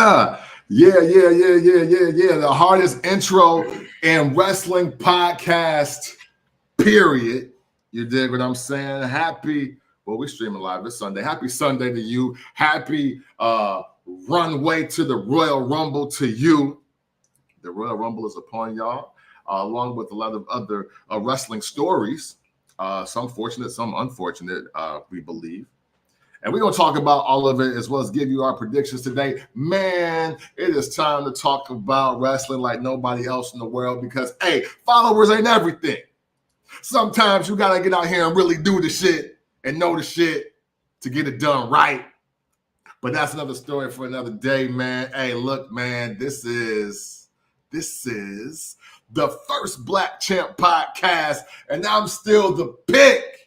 Yeah. The hardest intro in wrestling podcast, period. You dig what I'm saying? We're streaming live this Sunday. Happy Sunday to you. Happy runway to the Royal Rumble to you. The Royal Rumble is upon y'all, along with a lot of other wrestling stories. Some fortunate, some unfortunate, we believe. And we're going to talk about all of it as well as give you our predictions today. Man, it is time to talk about wrestling like nobody else in the world because, hey, followers ain't everything. Sometimes you got to get out here and really do the shit and know the shit to get it done right. But that's another story for another day, man. Hey, look, man, this is the first Black Champ podcast, and I'm still the pick.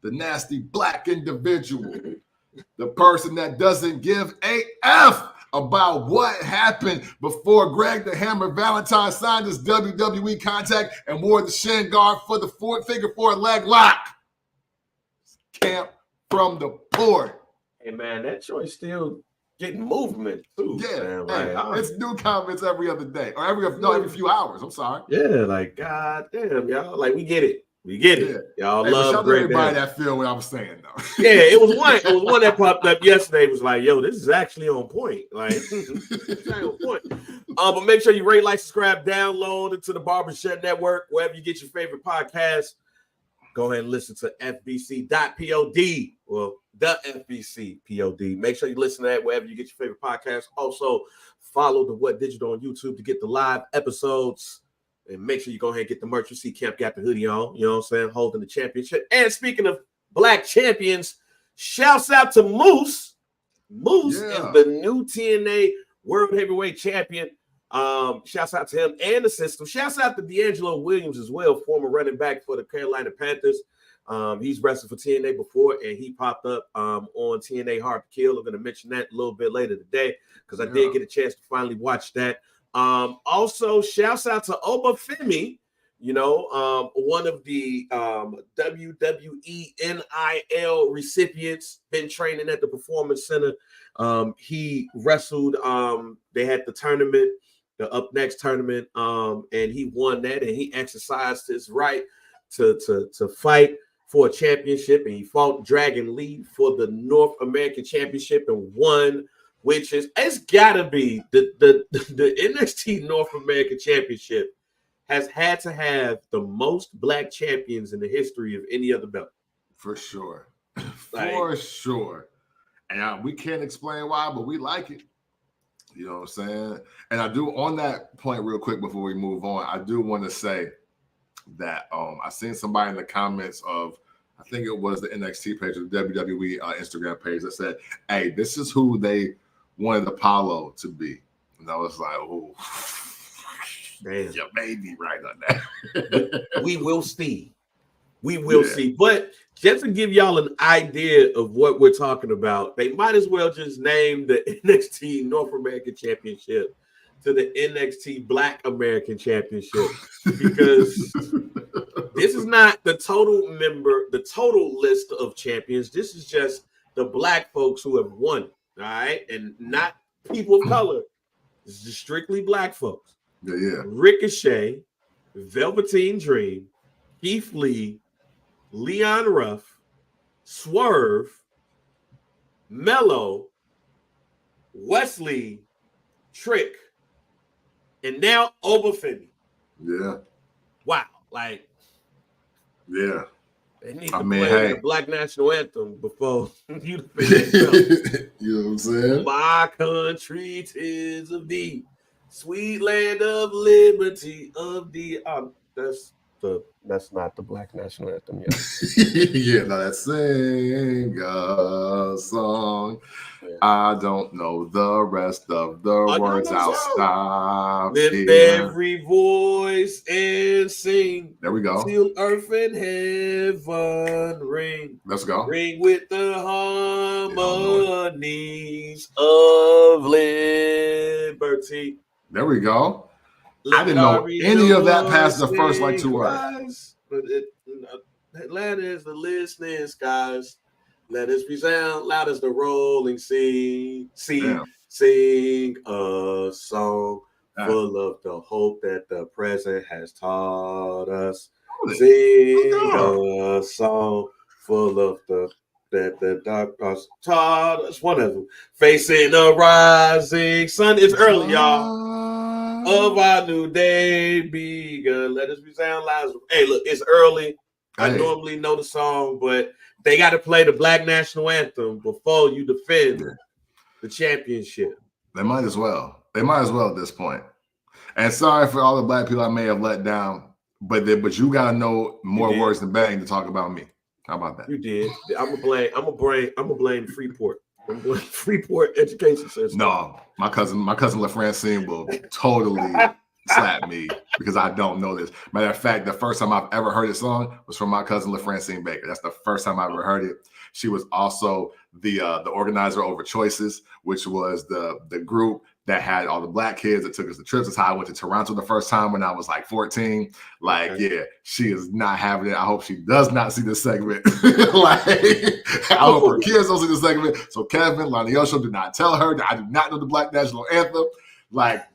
The nasty black individual, the person that doesn't give a F about what happened before Greg the Hammer Valentine signed his WWE contract and wore the shin guard for the figure four leg lock. Camp from the port. Hey, man, that choice still getting movement, too. Yeah, man. It's new comments every other day, or every few hours. I'm sorry. Yeah, like, God damn, y'all. Like, we get it. We get it. Y'all love Greg. Everybody that feel what I'm saying, though. Yeah, it was one that popped up yesterday. It was like, yo, this is actually on point. Like, it's on point. But make sure you rate, like, subscribe, download it to the Barbershop Network, wherever you get your favorite podcast. Go ahead and listen to FBC.pod. Well, the FBC POD. Make sure you listen to that wherever you get your favorite podcast. Also, follow the What Digital on YouTube to get the live episodes. And make sure you go ahead and get the merch. You see Camp got the hoodie on, you know what I'm saying, holding the championship. And speaking of black champions, shouts out to Moose. Moose is the new TNA World Heavyweight Champion. Shouts out to him and the system. Shouts out to D'Angelo Williams as well, former running back for the Carolina Panthers. He's wrestled for TNA before, and he popped up on TNA Hard to Kill. I'm going to mention that a little bit later today because I did get a chance to finally watch that. Also, shouts out to Obafemi, one of the WWE NIL recipients, been training at the Performance Center. He wrestled, they had the tournament, the Up Next tournament, and he won that, and he exercised his right to fight for a championship, and he fought Dragon Lee for the North American Championship and won, which is, it's gotta be the NXT North American Championship has had to have the most black champions in the history of any other belt. For sure. For sure. And we can't explain why, but we like it. You know what I'm saying? And I do, on that point real quick before we move on, I do want to say that I seen somebody in the comments of, I think it was the NXT page or the WWE Instagram page that said, hey, this is who they wanted Apollo to be. And I was like, oh, damn, you made me right on that. We will see. We will see. But just to give y'all an idea of what we're talking about, they might as well just name the NXT North American Championship to the NXT Black American Championship, because this is not the total list of champions. This is just the black folks who have won, all right? And not people of color. This is just strictly black folks. Yeah. Ricochet, Velveteen Dream, Keith Lee, Leon Ruff, Swerve, Mello, Wesley, Trick, and now Obafemi. Yeah. Wow. Like, yeah. They need to play the Black National Anthem before you finish. You know what I'm saying? My country 'tis of thee, sweet land of liberty of thee. That's not the Black National Anthem yet. Yeah, now that's sing a song. Yeah. I don't know the rest of the words. I'll stop. Lift every voice and sing. There we go. Till earth and heaven ring. Let's go. Ring with the harmonies of liberty. There we go. I didn't know any of that past the first like 2 hours. Atlanta is the listening skies. Let us resound loud as the rolling sea. See, Sing a song full of the hope that the present has taught us. Sing a song full of the dark past taught us. One of them. Facing the rising sun. It's early, y'all. Of our new day begun. Let us be sound loud. Hey, look, it's early. I normally know the song, but they got to play the Black National Anthem before you defend the championship. They might as well. They might as well at this point. And sorry for all the black people I may have let down, but you got to know more words than bang to talk about me. How about that? You did. I'm gonna blame Freeport. I'm blaming Freeport Education System. No, my cousin LaFrancine will totally slap me because I don't know this. Matter of fact, the first time I've ever heard this song was from my cousin LaFrancine Baker. That's the first time I ever heard it. She was also the organizer over Choices, which was the group that had all the black kids that took us to trips. That's how I went to Toronto the first time when I was like 14. Yeah, she is not having it. I hope she does not see this segment. I hope her kids don't see this segment. So Kevin, Laniosho, do not tell her that I do not know the Black National Anthem.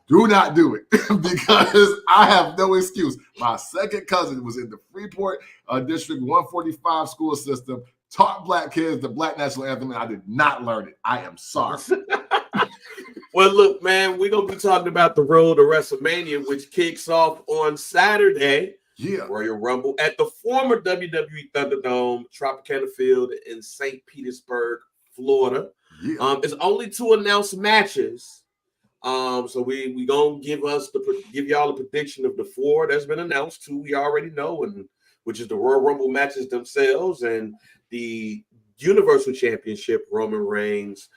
Do not do it because I have no excuse. My second cousin was in the Freeport District 145 school system, taught black kids the Black National Anthem, and I did not learn it. I am sorry. Well, look, man, we're going to be talking about the road to WrestleMania, which kicks off on Saturday. Yeah. Royal Rumble at the former WWE Thunderdome, Tropicana Field in St. Petersburg, Florida. Yeah. It's only 2 announced matches. So we gonna give y'all a prediction of the 4 that's been announced. 2 we already know, and which is the Royal Rumble matches themselves and the Universal Championship, Roman Reigns,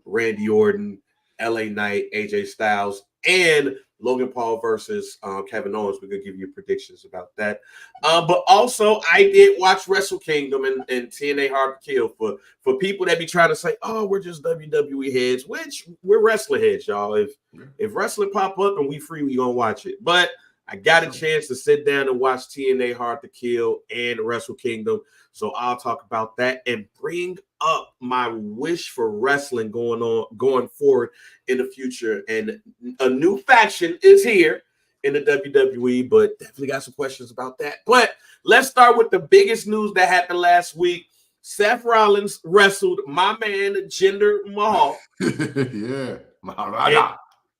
Randy Orton, LA Knight, AJ Styles, and Logan Paul versus Kevin Owens. We're gonna give you predictions about that. But also, I did watch Wrestle Kingdom and TNA Hard to Kill for people that be trying to say, "Oh, we're just WWE heads," which we're wrestling heads, y'all. If wrestling pop up and we free, we gonna watch it. But I got a chance to sit down and watch TNA Hard to Kill and Wrestle Kingdom, so I'll talk about that and bring up my wish for wrestling going forward in the future. And a new faction is here in the WWE, but definitely got some questions about that. But let's start with the biggest news that happened last week. Seth Rollins wrestled my man Jinder Mahal. Yeah, Maharaja.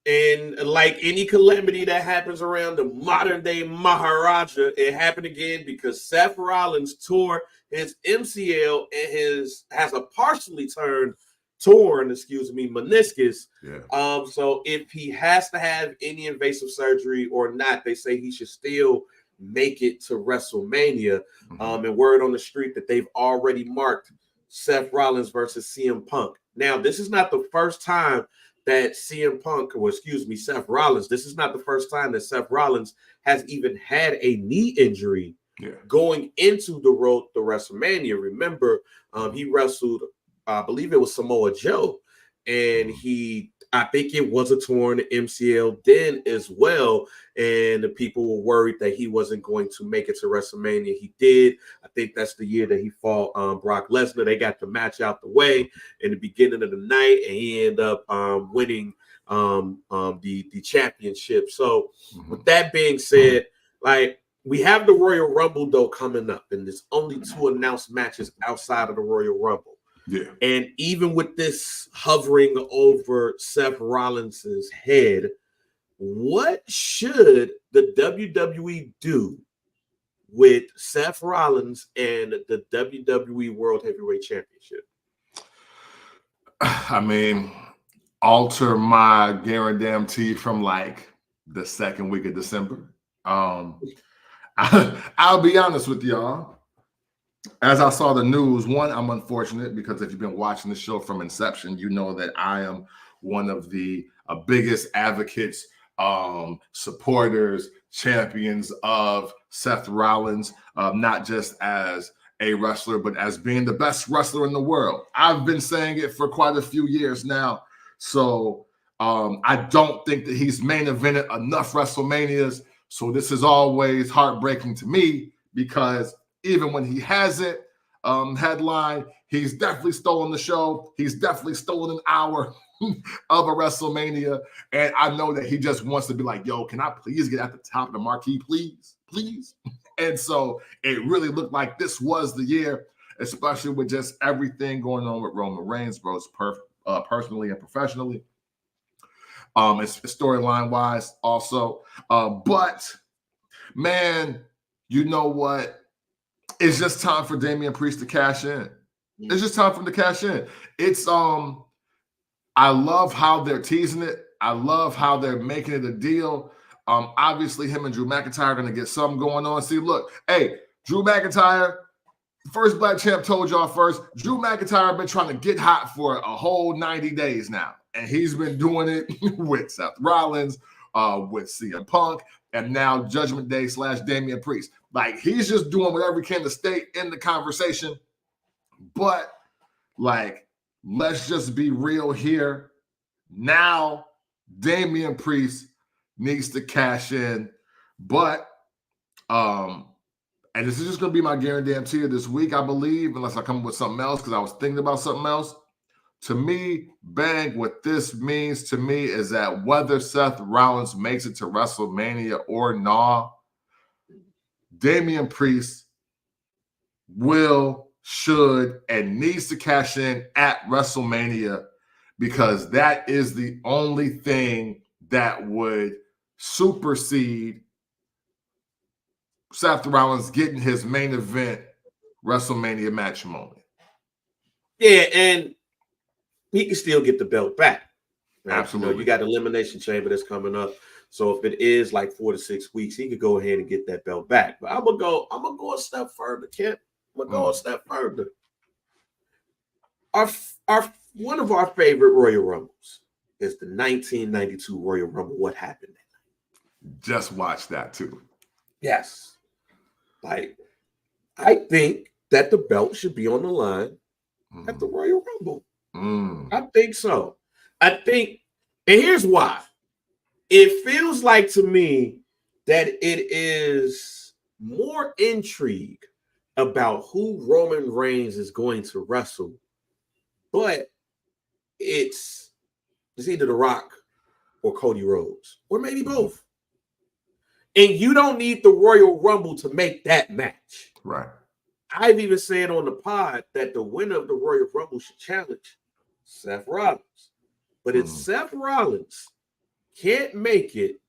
And like any calamity that happens around the modern day Maharaja, it happened again because Seth Rollins tore his MCL and has a partially torn meniscus. Yeah. So if he has to have any invasive surgery or not, they say he should still make it to WrestleMania. And word on the street that they've already marked Seth Rollins versus CM Punk. Now, this is not the first time that Seth Rollins, this is not the first time that Seth Rollins has even had a knee injury going into the road to WrestleMania. Remember, he wrestled, I believe it was Samoa Joe, and I think it was a torn MCL then as well, and the people were worried that he wasn't going to make it to WrestleMania. He did. I think that's the year that he fought Brock Lesnar. They got the match out the way in the beginning of the night, and he ended up winning the championship. So with that being said, we have the Royal Rumble though coming up, and there's only 2 announced matches outside of the Royal Rumble. Yeah. And even with this hovering over Seth Rollins' head, what should the WWE do with Seth Rollins and the WWE World Heavyweight Championship? I mean, alter my guarantee from the second week of December. I'll be honest with y'all. As I saw the news, one, I'm unfortunate because if you've been watching the show from inception, you know that I am one of the biggest advocates, supporters, champions of Seth Rollins, not just as a wrestler, but as being the best wrestler in the world. I've been saying it for quite a few years now. So I don't think that he's main evented enough WrestleManias. So this is always heartbreaking to me because even when he has it, headline. He's definitely stolen the show. He's definitely stolen an hour of a WrestleMania. And I know that he just wants to be like, yo, can I please get at the top of the marquee, please? Please. And so it really looked like this was the year, especially with just everything going on with Roman Reigns, both personally and professionally. It's storyline wise also. But man, you know what? It's just time for Damian Priest to cash in. It's just time for him to cash in. It's I love how they're teasing it. I love how they're making it a deal. Obviously, him and Drew McIntyre are going to get something going on. See, look, hey, Drew McIntyre, first black champ, told y'all first. Drew McIntyre been trying to get hot for a whole 90 days now. And he's been doing it with Seth Rollins, with CM Punk, and now Judgment Day / Damian Priest. Like, he's just doing whatever he can to stay in the conversation. But, like, let's just be real here. Now, Damian Priest needs to cash in. But, and this is just going to be my guarantee this week, I believe, unless I come up with something else, because I was thinking about something else. To me, bang, what this means to me is that whether Seth Rollins makes it to WrestleMania or not, Damian Priest will, should, and needs to cash in at WrestleMania, because that is the only thing that would supersede Seth Rollins getting his main event WrestleMania match moment. Yeah, and he can still get the belt back. Right? Absolutely. You know, you got Elimination Chamber that's coming up. So if it is like 4 to 6 weeks, he could go ahead and get that belt back. But I'm gonna go a step further, Kent. I'm gonna go a step further. Our one of our favorite Royal Rumbles is the 1992 Royal Rumble. What happened that night? Just watch that too. Yes. Like, I think that the belt should be on the line at the Royal Rumble. I think so. I think, and here's why. It feels like to me that it is more intrigue about who Roman Reigns is going to wrestle, but it's either The Rock or Cody Rhodes, or maybe both. And you don't need the Royal Rumble to make that match. Right. I've even said on the pod that the winner of the Royal Rumble should challenge Seth Rollins. But if Seth Rollins can't make it,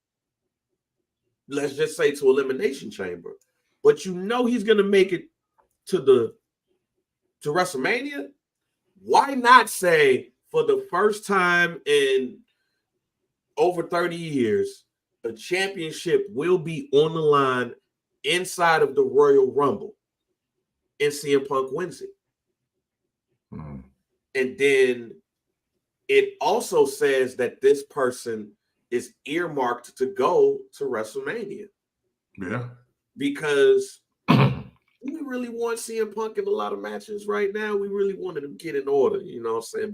let's just say to Elimination Chamber, but you know he's going to make it to WrestleMania, why not say for the first time in over 30 years, a championship will be on the line inside of the Royal Rumble, and CM Punk wins it. And then it also says that this person is earmarked to go to WrestleMania. Yeah. Because we really want CM Punk in a lot of matches right now. We really wanted him to get in order, you know what I'm saying?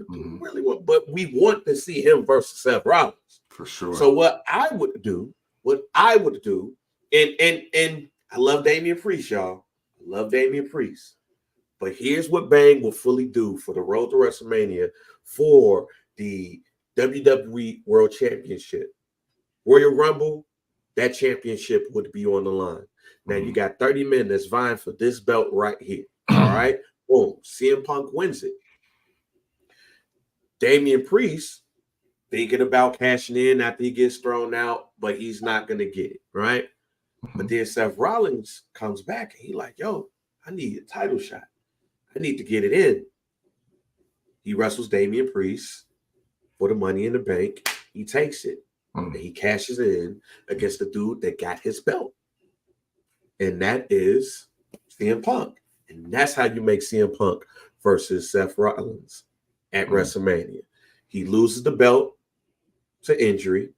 But we want to see him versus Seth Rollins. For sure. So what I would do, and I love Damian Priest, y'all. I love Damian Priest. But here's what Bang will fully do for the road to WrestleMania for the WWE World Championship. Royal Rumble, that championship would be on the line. Now you got 30 men that's vying for this belt right here. All right. Boom. CM Punk wins it. Damian Priest thinking about cashing in after he gets thrown out, but he's not going to get it. Right. But then Seth Rollins comes back and he's like, yo, I need a title shot. I need to get it in. He wrestles Damian Priest for the Money in the Bank. He takes it. And he cashes in against the dude that got his belt. And that is CM Punk. And that's how you make CM Punk versus Seth Rollins at WrestleMania. He loses the belt to injury.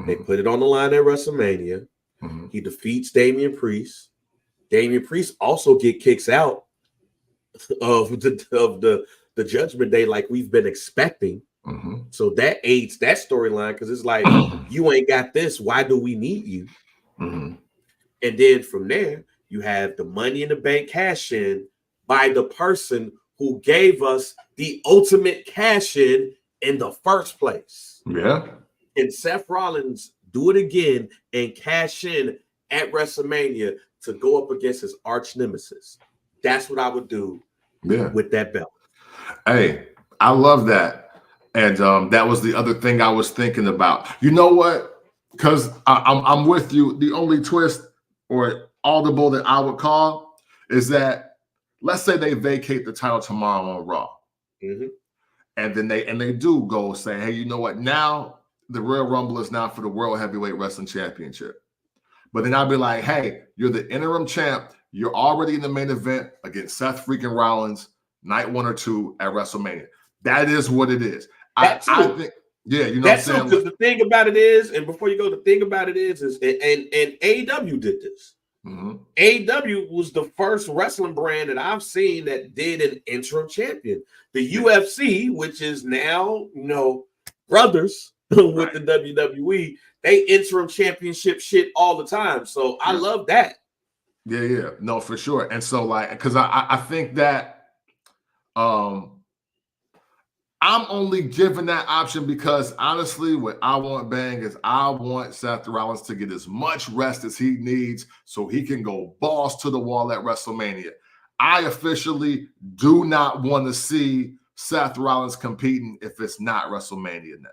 They put it on the line at WrestleMania. He defeats Damian Priest. Damian Priest also kicks out of the Judgment Day like we've been expecting. So that aids that storyline because it's like, you ain't got this. Why do we need you? And then from there, you have the Money in the Bank cash in by the person who gave us the ultimate cash in the first place. Yeah. And Seth Rollins do it again and cash in at WrestleMania to go up against his arch nemesis. That's what I would do with that belt. Hey, I love that. And that was the other thing I was thinking about. You know what? Because I'm with you. The only twist or audible that I would call is that, let's say they vacate the title tomorrow on Raw. Mm-hmm. And then they do go say, hey, you know what? Now the Royal Rumble is now for the World Heavyweight Wrestling Championship. But then I'll be like, hey, you're the interim champ. You're already in the main event against Seth freaking Rollins, night 1 or 2 at WrestleMania. That is what it is. I think, yeah, you know what I'm saying? Because the thing about it is, and before you go, the thing about it is and AEW did this. Mm-hmm. AEW was the first wrestling brand that I've seen that did an interim champion. The UFC, which is now, brothers with the WWE, they interim championship shit all the time. So I love that. Yeah. No, for sure. And so, like, because I think that I'm only giving that option because, honestly, what I want, Bang, is I want Seth Rollins to get as much rest as he needs so he can go balls to the wall at WrestleMania. I officially do not want to see Seth Rollins competing if it's not WrestleMania now.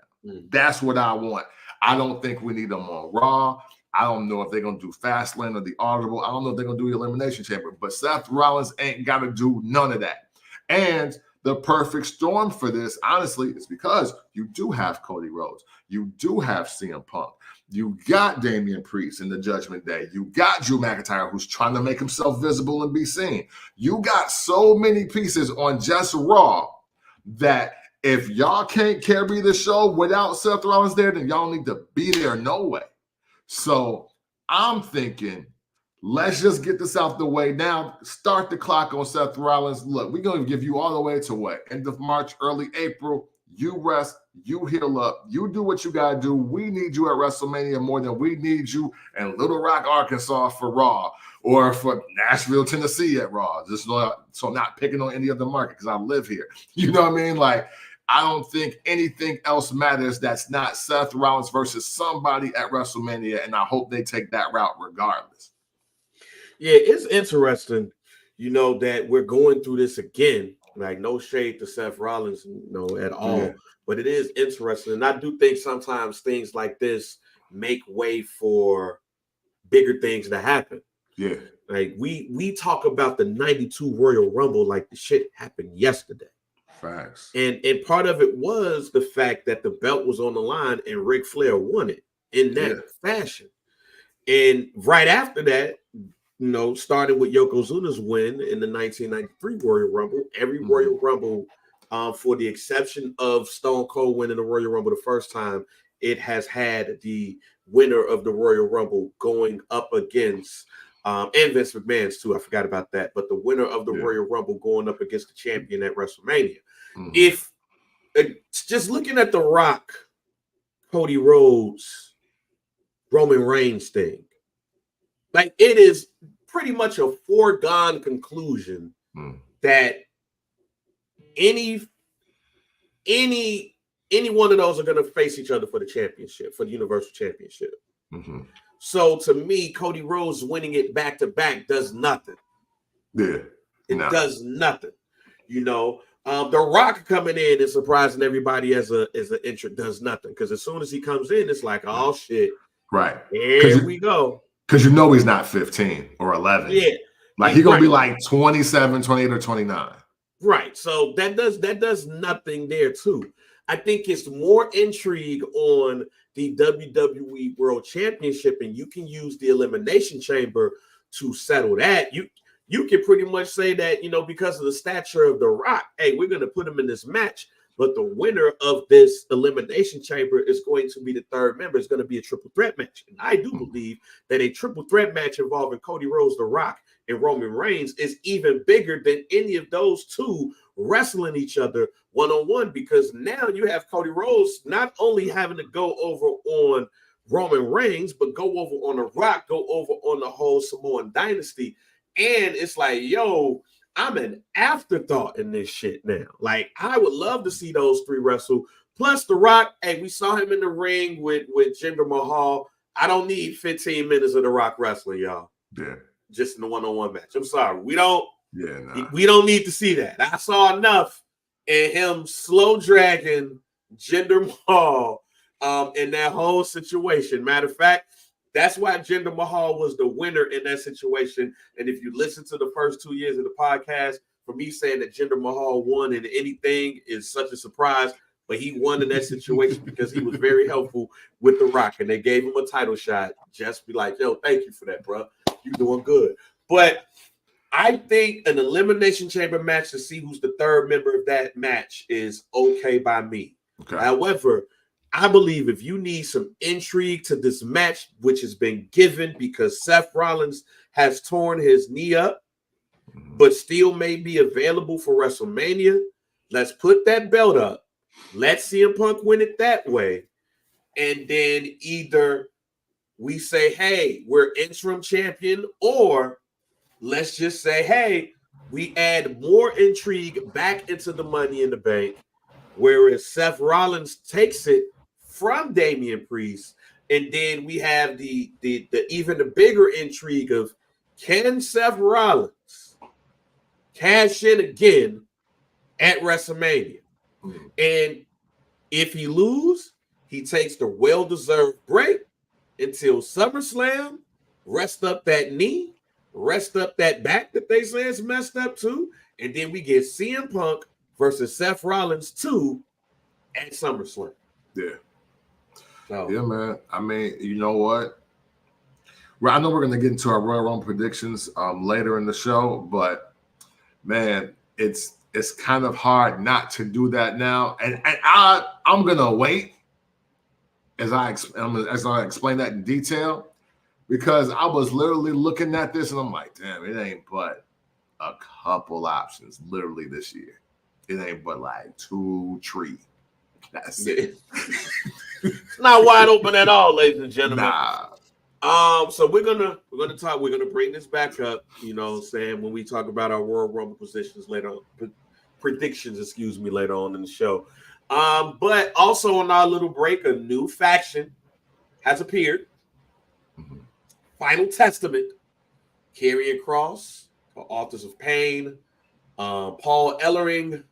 That's what I want. I don't think we need him on Raw. I don't know if they're going to do Fastlane or the Audible. I don't know if they're going to do the Elimination Chamber. But Seth Rollins ain't got to do none of that. And the perfect storm for this, honestly, is because you do have Cody Rhodes. You do have CM Punk. You got Damian Priest in the Judgment Day. You got Drew McIntyre, who's trying to make himself visible and be seen. You got so many pieces on just Raw that if y'all can't carry the show without Seth Rollins there, then y'all need to be there no way. So I'm thinking, let's just get this out the way now. Start the clock on Seth Rollins. Look, we're going to give you all the way to what? End of March, early April. You rest, you heal up, you do what you got to do. We need you at WrestleMania more than we need you in Little Rock, Arkansas for Raw or for Nashville, Tennessee at Raw. Just so I'm not picking on any other market because I live here. You know what I mean? Like, I don't think anything else matters that's not Seth Rollins versus somebody at WrestleMania, and I hope they take that route regardless. Yeah, it's interesting, that we're going through this again. Like, no shade to Seth Rollins, at all. Yeah. But it is interesting. And I do think sometimes things like this make way for bigger things to happen. Yeah. Like, we talk about the 92 Royal Rumble like the shit happened yesterday. Facts. And part of it was the fact that the belt was on the line and Ric Flair won it in that fashion. And right after that, starting with Yokozuna's win in the 1993 Royal Rumble, every Royal Rumble, for the exception of Stone Cold winning the Royal Rumble the first time, it has had the winner of the Royal Rumble going up against, and Vince McMahon's too, I forgot about that, but the winner of the Royal Rumble going up against the champion at WrestleMania. If just looking at The Rock, Cody Rhodes, Roman Reigns thing, like, it is pretty much a foregone conclusion that any one of those are going to face each other for the championship, for the Universal Championship. So to me, Cody Rhodes winning it back to back does nothing. Yeah, it does nothing. The Rock coming in and surprising everybody as an entrant does nothing, because as soon as he comes in, it's like, oh shit, right? Here we go. Because he's not 15 or 11. Yeah. Like, he's going to be like 27, 28, or 29. Right. So that does nothing there too. I think it's more intrigue on the WWE World Championship, and you can use the Elimination Chamber to settle that. You can pretty much say that, because of the stature of The Rock, hey, we're going to put him in this match, but the winner of this Elimination Chamber is going to be the third member. It's going to be a triple threat match. And I do believe that a triple threat match involving Cody Rhodes, The Rock, and Roman Reigns is even bigger than any of those two wrestling each other one-on-one, because now you have Cody Rhodes not only having to go over on Roman Reigns, but go over on The Rock, go over on the whole Samoan dynasty. And it's like, yo, I'm an afterthought in this shit now. Like, I would love to see those three wrestle. Plus, The Rock, hey, we saw him in the ring with Jinder Mahal. I don't need 15 minutes of The Rock wrestling, y'all. Yeah. Just in the one-on-one match. I'm sorry. We don't need to see that. I saw enough in him slow dragging Jinder Mahal in that whole situation. Matter of fact, that's why Jinder Mahal was the winner in that situation. And if you listen to the first 2 years of the podcast, for me saying that Jinder Mahal won in anything is such a surprise, but he won in that situation because he was very helpful with The Rock, and they gave him a title shot. Just be like, yo, thank you for that, bro. You're doing good. But I think an Elimination Chamber match to see who's the third member of that match is okay by me. Okay. However, I believe if you need some intrigue to this match, which has been given because Seth Rollins has torn his knee up, but still may be available for WrestleMania, let's put that belt up. Let CM Punk win it that way. And then either we say, hey, we're interim champion, or let's just say, hey, we add more intrigue back into the Money in the Bank, whereas Seth Rollins takes it from Damian Priest, and then we have the even the bigger intrigue of, can Seth Rollins cash in again at WrestleMania? And if he lose, he takes the well-deserved break until SummerSlam, rest up that knee, rest up that back that they say is messed up too, and then we get CM Punk versus Seth Rollins 2 at SummerSlam. Yeah. So. Yeah, man. I mean, you know what? Well, I know we're going to get into our Royal Rumble predictions later in the show, but man, it's kind of hard not to do that now, and I'm gonna wait as I explain that in detail, because I was literally looking at this and I'm like, damn, it ain't but a couple options literally this year. It ain't but like 2, 3. That's it. It's not wide open at all, ladies and gentlemen. Nah. So we're gonna bring this back up, you know, saying when we talk about our Royal Rumble predictions later on in the show. But also on our little break, a new faction has appeared. Mm-hmm. Final Testament, Karrion Kross, Authors of Pain, Paul Ellering,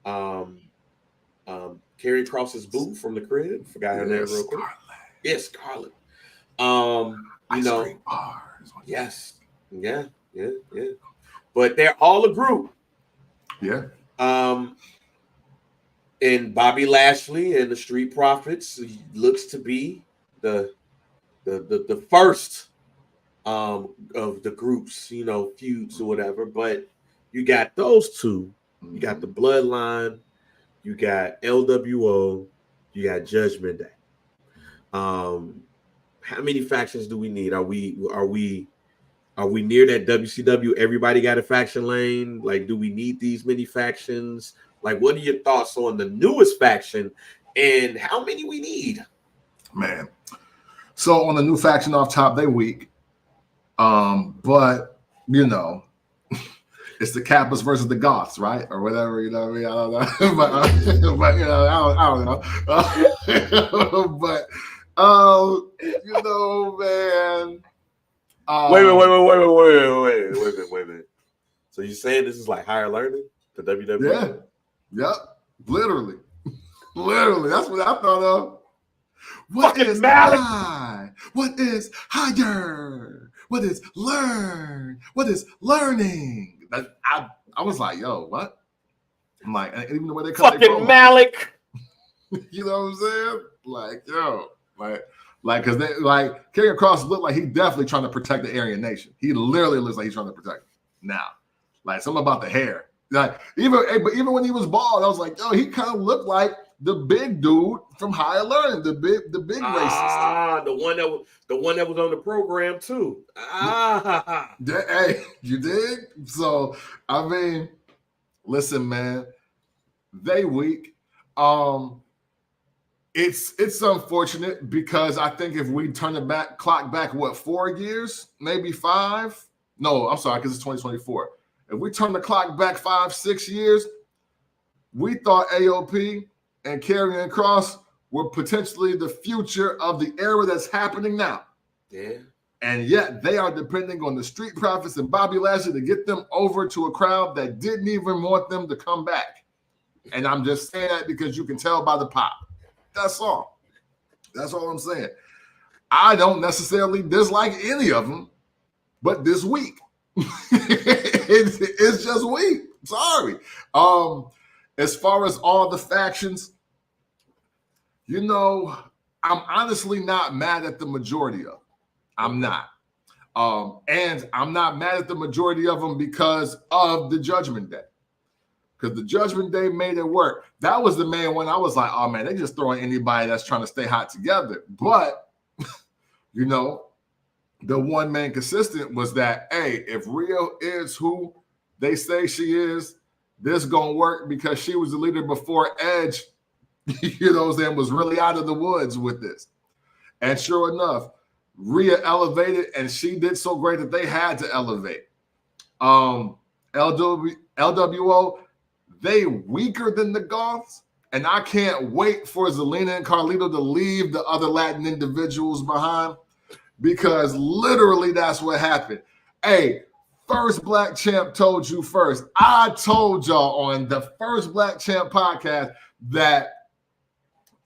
Karrion Kross's boo from the crib. Forgot her name real quick. Yes, Scarlett. You know, yes, yeah. But they're all a group. Yeah. And Bobby Lashley and the Street Profits looks to be the first of the groups, you know, feuds or whatever. But you got those two. You got the Bloodline. You got LWO. You got Judgment Day. How many factions do we need? Are we near that WCW? Everybody got a faction lane. Like, do we need these many factions? Like, what are your thoughts on the newest faction and how many we need? Man, so on the new faction off top, they weak. But you know, it's the Kappas versus the Goths, right? Or whatever, you know what I mean? I don't know. but you know, I don't know. But you know, man. Wait a minute. So you're saying this is like higher learning to WWE? Yeah. Yep. Literally. That's what I thought of. What is high? What is higher? What is learn? What is learning? I was like, yo, what? I'm like, even the way they cut fucking Malik. You know what I'm saying? Like, yo, like, because they like Karrion Kross looked like he definitely trying to protect the Aryan Nation. He literally looks like he's trying to protect it. Now, like something about the hair. Like even when he was bald, I was like, yo, he kind of looked like the big dude from Higher Learning, the big racist. The one that was on the program too. Hey, you dig? So I mean, listen, man, they weak. It's unfortunate because I think if we turn clock back, 4 years, maybe 5? No, I'm sorry, because it's 2024. If we turn the clock back 5-6 years, we thought AOP and Karrion Kross were potentially the future of the era that's happening now. Yeah. And yet they are depending on the Street Profits and Bobby Lashley to get them over to a crowd that didn't even want them to come back. And I'm just saying that because you can tell by the pop. That's all. That's all I'm saying. I don't necessarily dislike any of them, but this week, it's just weak. Sorry. As far as all the factions, I'm honestly not mad at the majority of them. I'm not. And I'm not mad at the majority of them because of the Judgment Day. Because the Judgment Day made it work. That was the main one. I was like, oh, man, they just throwing anybody that's trying to stay hot together. But, the one main consistent was that, hey, if Rhea is who they say she is, this going to work because she was the leader before Edge, was really out of the woods with this. And sure enough, Rhea elevated, and she did so great that they had to elevate. LWO, they weaker than the Goths, and I can't wait for Zelina and Carlito to leave the other Latin individuals behind because literally that's what happened. Hey, first Black Champ told you first. I told y'all on the first Black Champ podcast that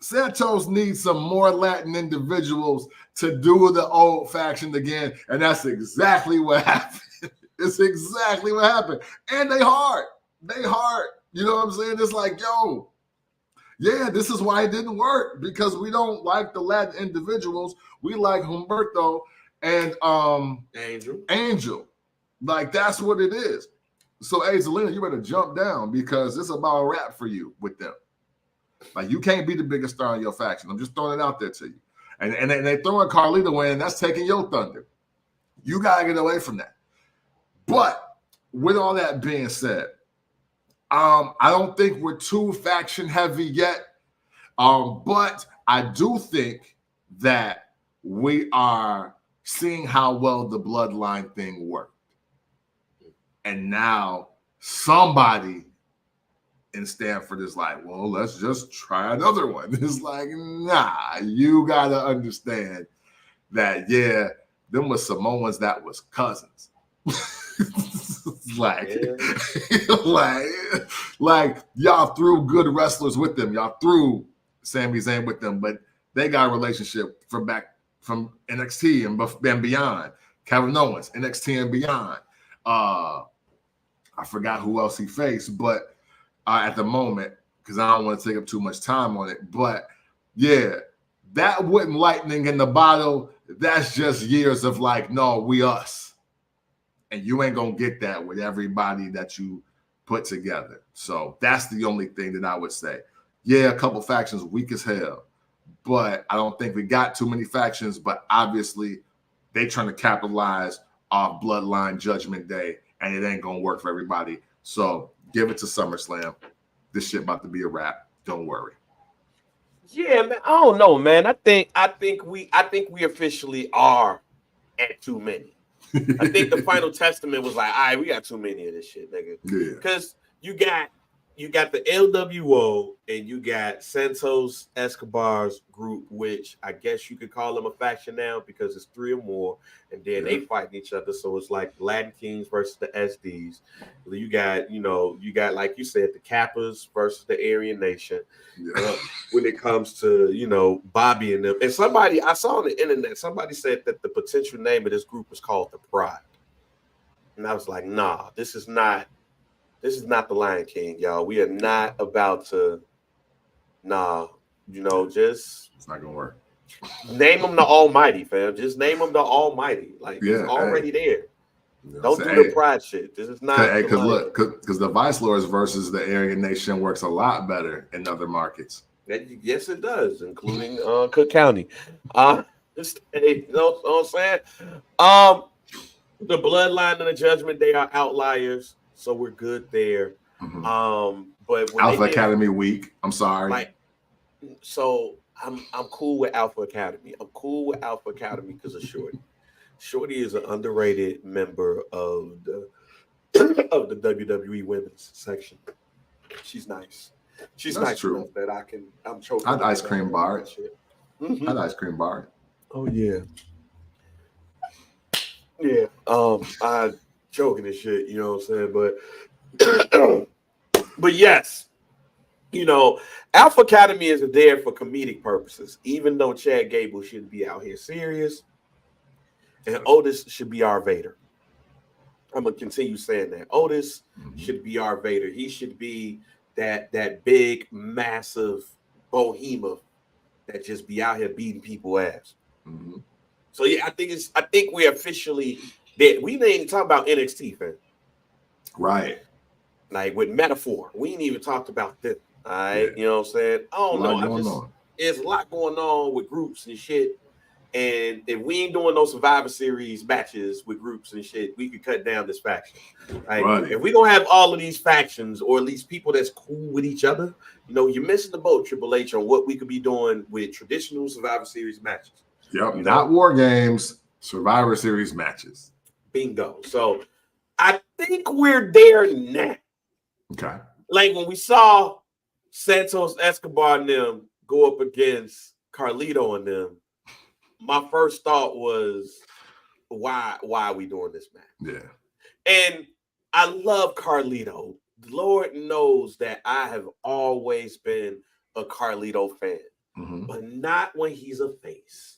Santos needs some more Latin individuals to do the old faction again, and that's exactly what happened. It's exactly what happened. And they hard. They hard. You know what I'm saying? It's like, yeah, this is why it didn't work, because we don't like the Latin individuals. We like Humberto and Angel. Like, that's what it is. So, hey, Zelina, you better jump down because it's about a wrap for you with them. Like, you can't be the biggest star in your faction. I'm just throwing it out there to you. And they throwing Carlito in, and that's taking your thunder. You got to get away from that. But with all that being said, I don't think we're too faction heavy yet. But I do think that we are seeing how well the bloodline thing worked. And now somebody in Stanford is like, well, let's just try another one. It's like, nah, you got to understand that, yeah, them was Samoans that was cousins. like y'all threw good wrestlers with them. Y'all threw Sami Zayn with them, but they got a relationship from NXT and beyond. Kevin Owens, NXT and beyond. I forgot who else he faced, but at the moment, because I don't want to take up too much time on it. But yeah, that wooden lightning in the bottle, that's just years of like, no, we us. And you ain't going to get that with everybody that you put together. So that's the only thing that I would say. Yeah, a couple factions weak as hell, but I don't think we got too many factions. But obviously, they trying to capitalize off Bloodline Judgment Day, and it ain't going to work for everybody. So give it to SummerSlam. This shit about to be a wrap. Don't worry. Yeah, man. I don't know, man. I think we officially are at too many. I think the final testament was like, all right, we got too many of this shit, nigga. Yeah. Because you got the LWO and you got Santos Escobar's group, which I guess you could call them a faction now because it's 3 or more, and then they fighting each other. So it's like Latin Kings versus the SDs. You got like you said, the Kappas versus the Aryan Nation. Yeah. When it comes to Bobby and them, and somebody I saw on the internet, somebody said that the potential name of this group is called the Pride, and I was like, nah, this is not the Lion King, y'all. We are not about to, just it's not gonna work. Name them the Almighty, fam. Just name them the Almighty. Like, it's already there. Don't do the pride shit. This is not. Because look, because the Vice Lords versus the Aryan Nation works a lot better in other markets. Yes, it does, including Cook County. You know what I'm saying? The Bloodline and the Judgment Day are outliers, so we're good there. Mm-hmm. But when Alpha Academy week. I'm sorry. So I'm cool with Alpha Academy. I'm cool with Alpha Academy because of Shorty. Shorty is an underrated member of of the WWE women's section. She's nice. She's That's nice true. enough that I'm choking. I'd ice cream bar it. Mm-hmm. I'd ice cream bar it. Oh yeah. Yeah. I choking and shit, you know what I'm saying? But yes, you know, Alpha Academy is there for comedic purposes, even though Chad Gable should be out here serious. And Otis should be our Vader. I'm gonna continue saying that. Otis should be our Vader. He should be that big, massive behemoth that just be out here beating people ass. Mm-hmm. So yeah, I think we're officially there. We ain't even talk about NXT, fam. Right. Like with Metaphor, we ain't even talked about them. All right, yeah. You know what I'm saying? I don't know. There's a lot going on with groups and shit. And if we ain't doing those Survivor Series matches with groups and shit, we could cut down this faction. Right? If we gonna have all of these factions, or at least people that's cool with each other, you know, you're missing the boat, Triple H, on what we could be doing with traditional Survivor Series matches. Yep, not War Games, Survivor Series matches. Bingo. So I think we're there now. Okay. Like when we saw Santos Escobar and them go up against Carlito and them, my first thought was, why are we doing this match? Yeah. And I love Carlito. Lord knows that I have always been a Carlito fan, but not when he's a face.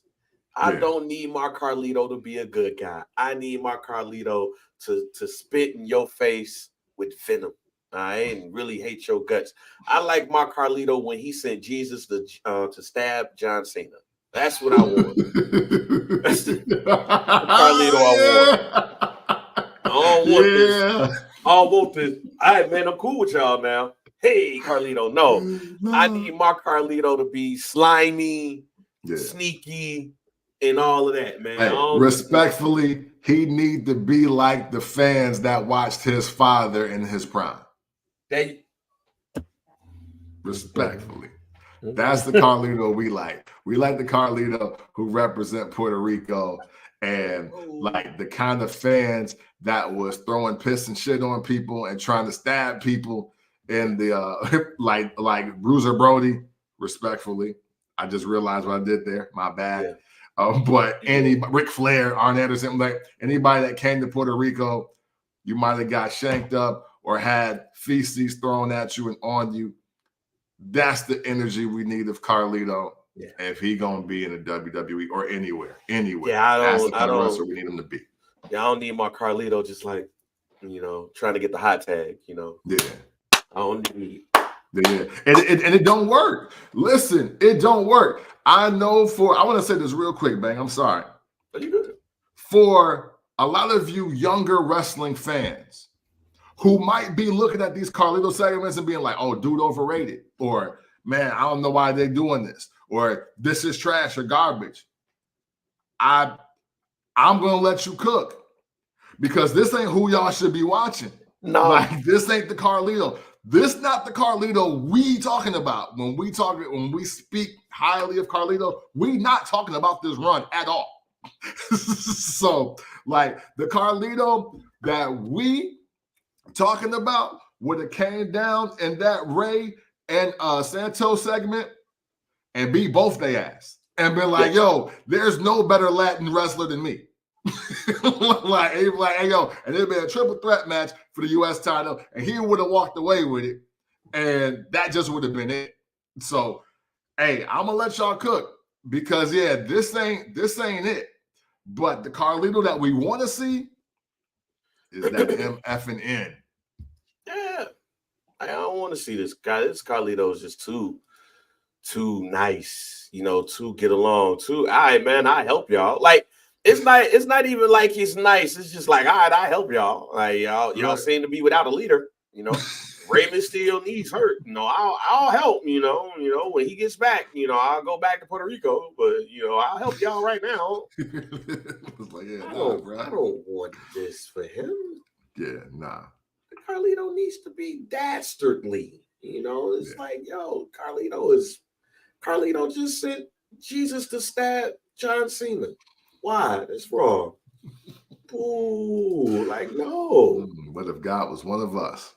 I don't need my Carlito to be a good guy. I need my Carlito to spit in your face with venom. I ain't really hate your guts. I like my Carlito when he sent Jesus to stab John Cena. That's what I want. That's the Carlito I want. I don't want this. I don't want this. All right, man, I'm cool with y'all now. Hey, Carlito, no. I need my Carlito to be slimy, sneaky, and all of that, man. Hey, respectfully, he need to be like the fans that watched his father in his prime. Respectfully. That's the Carlito we like. We like the Carlito who represent Puerto Rico and like the kind of fans that was throwing piss and shit on people and trying to stab people in the like Bruiser Brody. Respectfully, I just realized what I did there. My bad. But Ric Flair, Arn Anderson, like anybody that came to Puerto Rico, you might have got shanked up or had feces thrown at you and on you. That's the energy we need of Carlito if he gonna be in the WWE or anywhere. Yeah, that's the kind of wrestler we need him to be. Yeah, I don't need my Carlito just like, you know, trying to get the hot tag, you know. Yeah. I don't need. Yeah, and it don't work. Listen, it don't work. I know I want to say this real quick, Bang. I'm sorry. Are you good? For a lot of you younger wrestling fans who might be looking at these Carlito segments and being like, oh, dude overrated, or man, I don't know why they're doing this, or this is trash or garbage. I'm gonna let you cook because this ain't who y'all should be watching. No, like this ain't the Carlito. This not the Carlito we talking about. When we speak highly of Carlito, we not talking about this run at all. So, like the Carlito that we talking about would have came down in that Ray and Santos segment and beat both their ass and been like, yo, there's no better Latin wrestler than me. like, hey, yo, and it'd be a triple threat match for the U.S. title, and he would have walked away with it, and that just would have been it. So, hey, I'm gonna let y'all cook because this ain't it. But the Carlito that we want to see is that MF and N. Yeah, I don't want to see this guy. This Carlito is just too nice, you know, to get along. All right, man, I help y'all. Like. It's not even like he's nice. It's just like, all right, I help y'all. Like y'all seem to be without a leader. You know, Rey Mysterio needs hurt. You know, I'll help. You know, when he gets back, you know, I'll go back to Puerto Rico. But you know, I'll help y'all right now. Like, I don't want this for him. Yeah, nah. Carlito needs to be dastardly. You know, it's like, yo, Carlito just sent Jesus to stab John Cena. Why? That's wrong. Ooh, like no. What if God was one of us?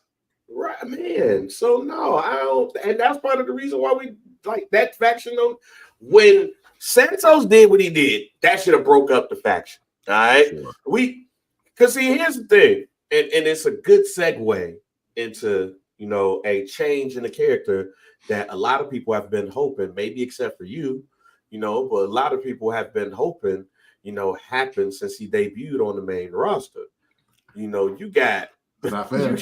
Right, man. So no, I don't, and that's part of the reason why we like that faction. When Santos did what he did, that should have broke up the faction. All right, Sure. because see, here's the thing, and it's a good segue into a change in the character that a lot of people have been hoping, maybe except for you, but a lot of people have been hoping, happen since he debuted on the main roster. You got. Not fair.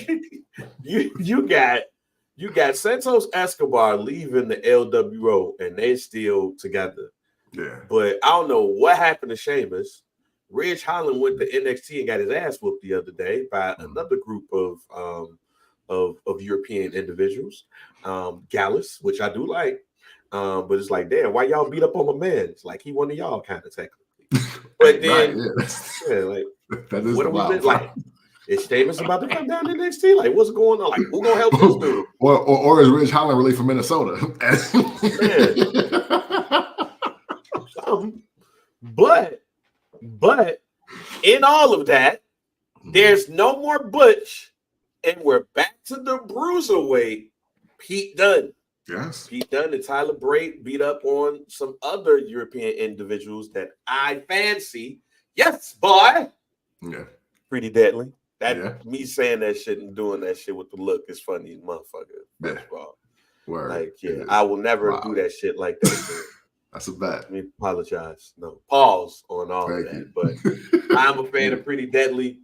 you got Santos Escobar leaving the LWO and they're still together. Yeah. But I don't know what happened to Sheamus. Ridge Holland went to NXT and got his ass whooped the other day by another group of European individuals. Gallus, which I do like. But it's like, damn, why y'all beat up on my man? It's like he one of y'all kind of technically. But then right, that is what have we been like? Is Sheamus about to come down to NXT? Like, what's going on? Like, who gonna help this dude? Or is Ridge Holland really from Minnesota? But in all of that, there's no more Butch, and we're back to the bruiserweight Pete Dunne. Yes. Pete Dunne and Tyler Bate beat up on some other European individuals that I fancy. Yes, boy. Yeah. Pretty deadly. Me saying that shit and doing that shit with the look is funny as motherfucker. Yeah. Word. Like, I will never do that shit like that. That's a bet. Let me apologize. No, pause on all of that. But I'm a fan of Pretty Deadly,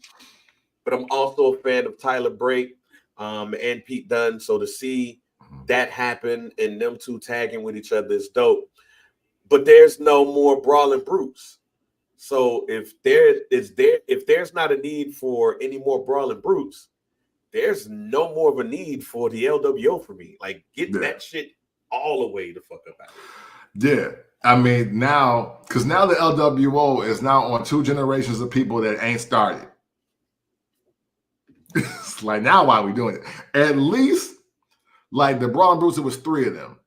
but I'm also a fan of Tyler Bate and Pete Dunne. So to see that happen and them two tagging with each other is dope. But there's no more Brawling Brutes. So if there's not a need for any more Brawling Brutes, there's no more of a need for the LWO for me. Like, get that shit all the way the fuck up out of here. Yeah. I mean, now the LWO is now on 2 generations of people that ain't started. It's like, now why are we doing it? At least, like the Brawling Brutes, it was 3 of them,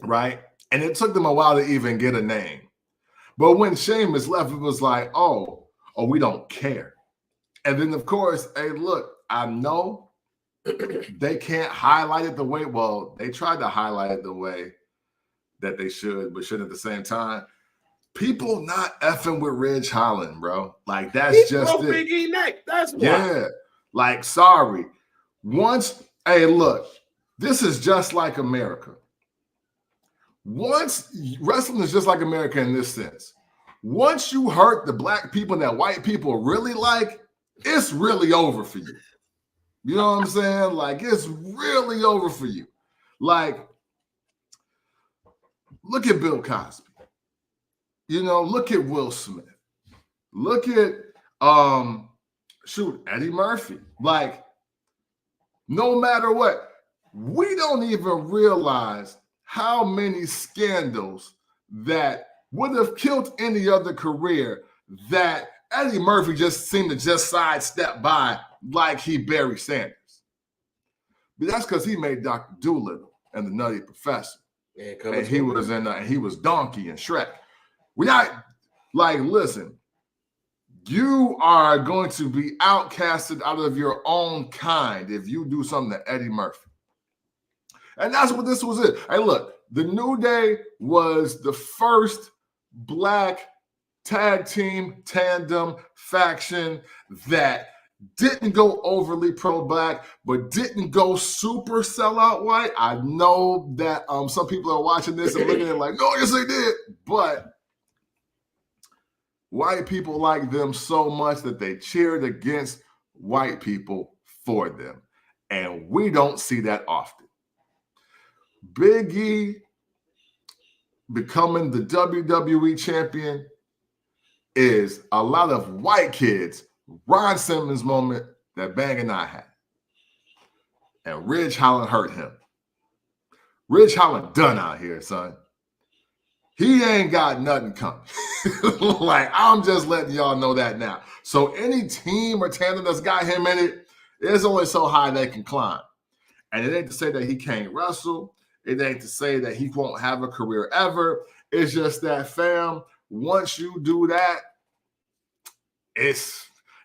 right? And it took them a while to even get a name. But when Sheamus left, it was like, oh, we don't care. And then, of course, hey, look, I know they can't highlight it the way, they tried to highlight it the way that they should, but shouldn't at the same time. People not effing with Ridge Holland, bro. Like, that's just it. Big E neck. That's why. Yeah. Like, sorry. Hey, look, this is just like America. Wrestling is just like America in this sense. Once you hurt the black people that white people really like, it's really over for you. You know what I'm saying? Like, it's really over for you. Like, look at Bill Cosby. Look at Will Smith. Look at Eddie Murphy. Like, no matter what, we don't even realize how many scandals that would have killed any other career that Eddie Murphy just seemed to just sidestep by like he Barry Sanders. But that's because he made Dr. Dolittle and the Nutty Professor. And he was Donkey and Shrek. We're not like, listen, you are going to be outcasted out of your own kind if you do something to Eddie Murphy. And that's what this was it. Hey, look, the New Day was the first black tag team tandem faction that didn't go overly pro-black, but didn't go super sellout white. I know that some people are watching this and looking at it like, no, yes, they did. But white people like them so much that they cheered against white people for them. And we don't see that often. Big E becoming the WWE champion is a lot of white kids' Ron Simmons moment that Bang and I had. And Ridge Holland hurt him. Ridge Holland done out here, son. He ain't got nothing coming. Like, I'm just letting y'all know that now. So any team or tandem that's got him in it, it's only so high they can climb. And it ain't to say that he can't wrestle. It ain't to say that he won't have a career ever. It's just that, fam, once you do that,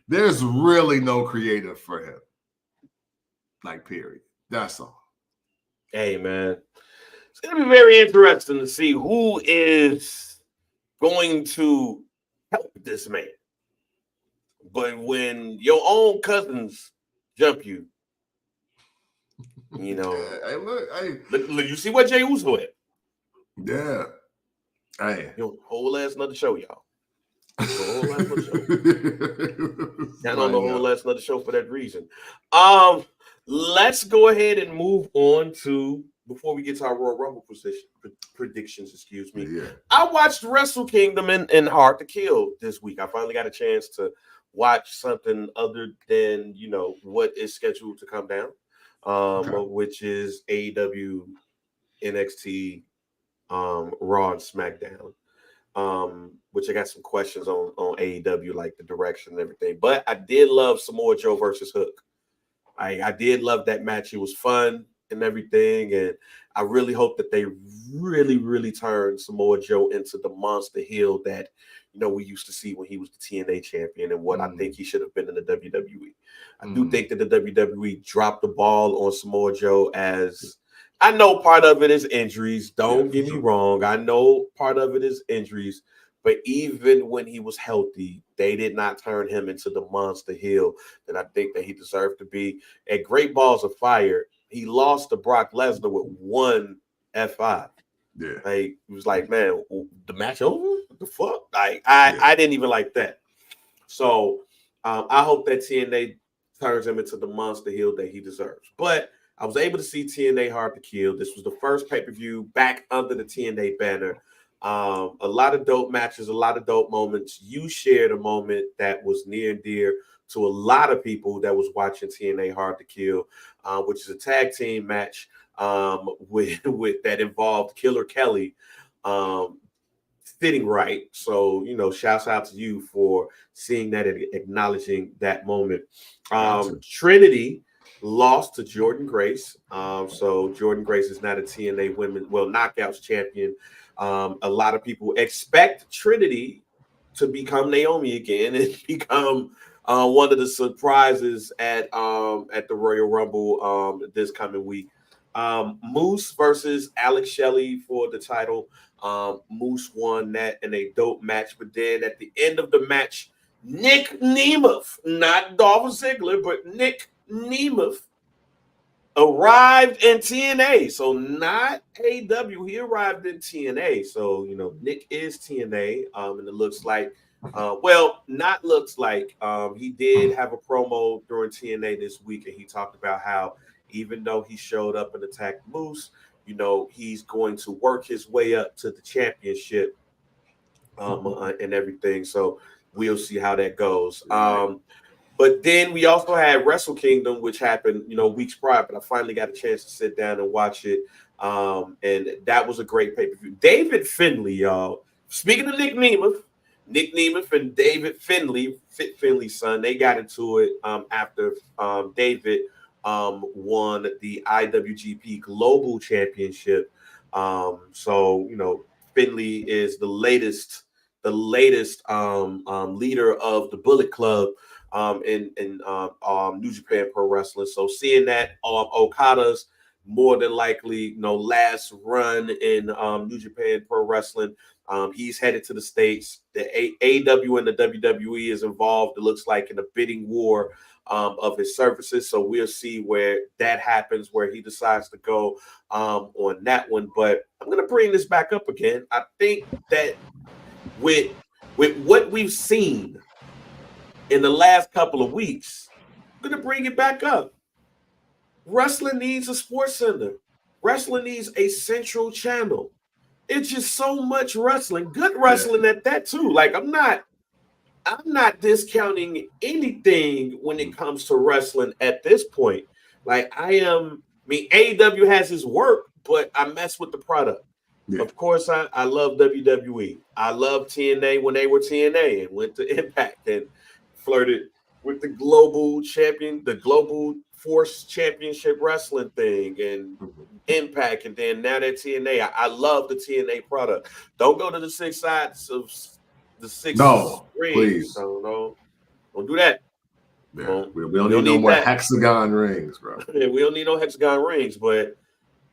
there's really no creative for him. Like, period. That's all. Hey, man. It's going to be very interesting to see who is going to help this man. But when your own cousins jump you, you know. Hey, look, you see what Jey Uso at? Yeah. Hey. Whole ass another show, y'all. Whole ass another show. Not on the whole ass another show for that reason. Let's go ahead and move on to, before we get to our Royal Rumble predictions, excuse me. Yeah. I watched Wrestle Kingdom and Hard to Kill this week. I finally got a chance to watch something other than, what is scheduled to come down, which is AEW, NXT, Raw, and SmackDown. Which I got some questions on AEW, like the direction and everything. But I did love Samoa Joe versus Hook. I did love that match. It was fun and everything. And I really hope that they really, really turn Samoa Joe into the monster heel that, we used to see when he was the TNA champion and what I think he should have been in the WWE. I do think that the WWE dropped the ball on Samoa Joe, as I know part of it is injuries. Don't get me wrong. I know part of it is injuries. But even when he was healthy, they did not turn him into the monster heel that I think that he deserved to be. At Great Balls of Fire, he lost to Brock Lesnar with one F5. Yeah. Like, it was like, man, the match over? What the fuck? Like, I didn't even like that. So I hope that TNA turns him into the monster heel that he deserves. But I was able to see TNA Hard to Kill. This was the first pay-per-view back under the TNA banner. A lot of dope matches, a lot of dope moments. You shared a moment that was near and dear to a lot of people that was watching TNA Hard to Kill, which is a tag team match with that involved Killer Kelly fitting right. So, shouts out to you for seeing that and acknowledging that moment. Trinity lost to Jordan Grace. So Jordan Grace is not a TNA Knockouts champion. A lot of people expect Trinity to become Naomi again and become one of the surprises at the Royal Rumble this coming week. Moose versus Alex Shelley for the title. Moose won that in a dope match, but then at the end of the match, Nick Nemeth, not Dolph Ziggler, but Nick Nemeth arrived in TNA. So not AW, he arrived in TNA. So, Nick is TNA. And it looks like, he did have a promo during TNA this week. And he talked about how even though he showed up and attacked Moose, he's going to work his way up to the championship and everything. So we'll see how that goes. But then we also had Wrestle Kingdom, which happened, weeks prior, but I finally got a chance to sit down and watch it. And that was a great pay-per-view. David Finlay, y'all. Speaking of Nick Nemeth and David Finlay, Fit Finlay's son, they got into it after David won the IWGP Global Championship. So, Finlay is the latest leader of the Bullet Club in New Japan Pro Wrestling. So seeing that Okada's more than likely, last run in New Japan Pro Wrestling, he's headed to the States. The AEW and the WWE is involved, it looks like, in a bidding war of his services. So we'll see where that happens, where he decides to go on that one. But I'm going to bring this back up again. I think that with what we've seen in the last couple of weeks, I'm going to bring it back up. Wrestling needs a sports center. Wrestling needs a central channel. It's just so much wrestling, good wrestling at that too. Like, I'm not discounting anything when it comes to wrestling at this point. Like, AEW has his work, but I mess with the product. Yeah. Of course, I love WWE. I love TNA when they were TNA and went to Impact and flirted with the global Force Championship Wrestling thing and Impact, and then now that TNA. I love the TNA product. Don't go to the six sides of the six. No, rings. please. Don't do that. Yeah, we don't need no more hexagon rings, bro. Yeah, we don't need no hexagon rings, but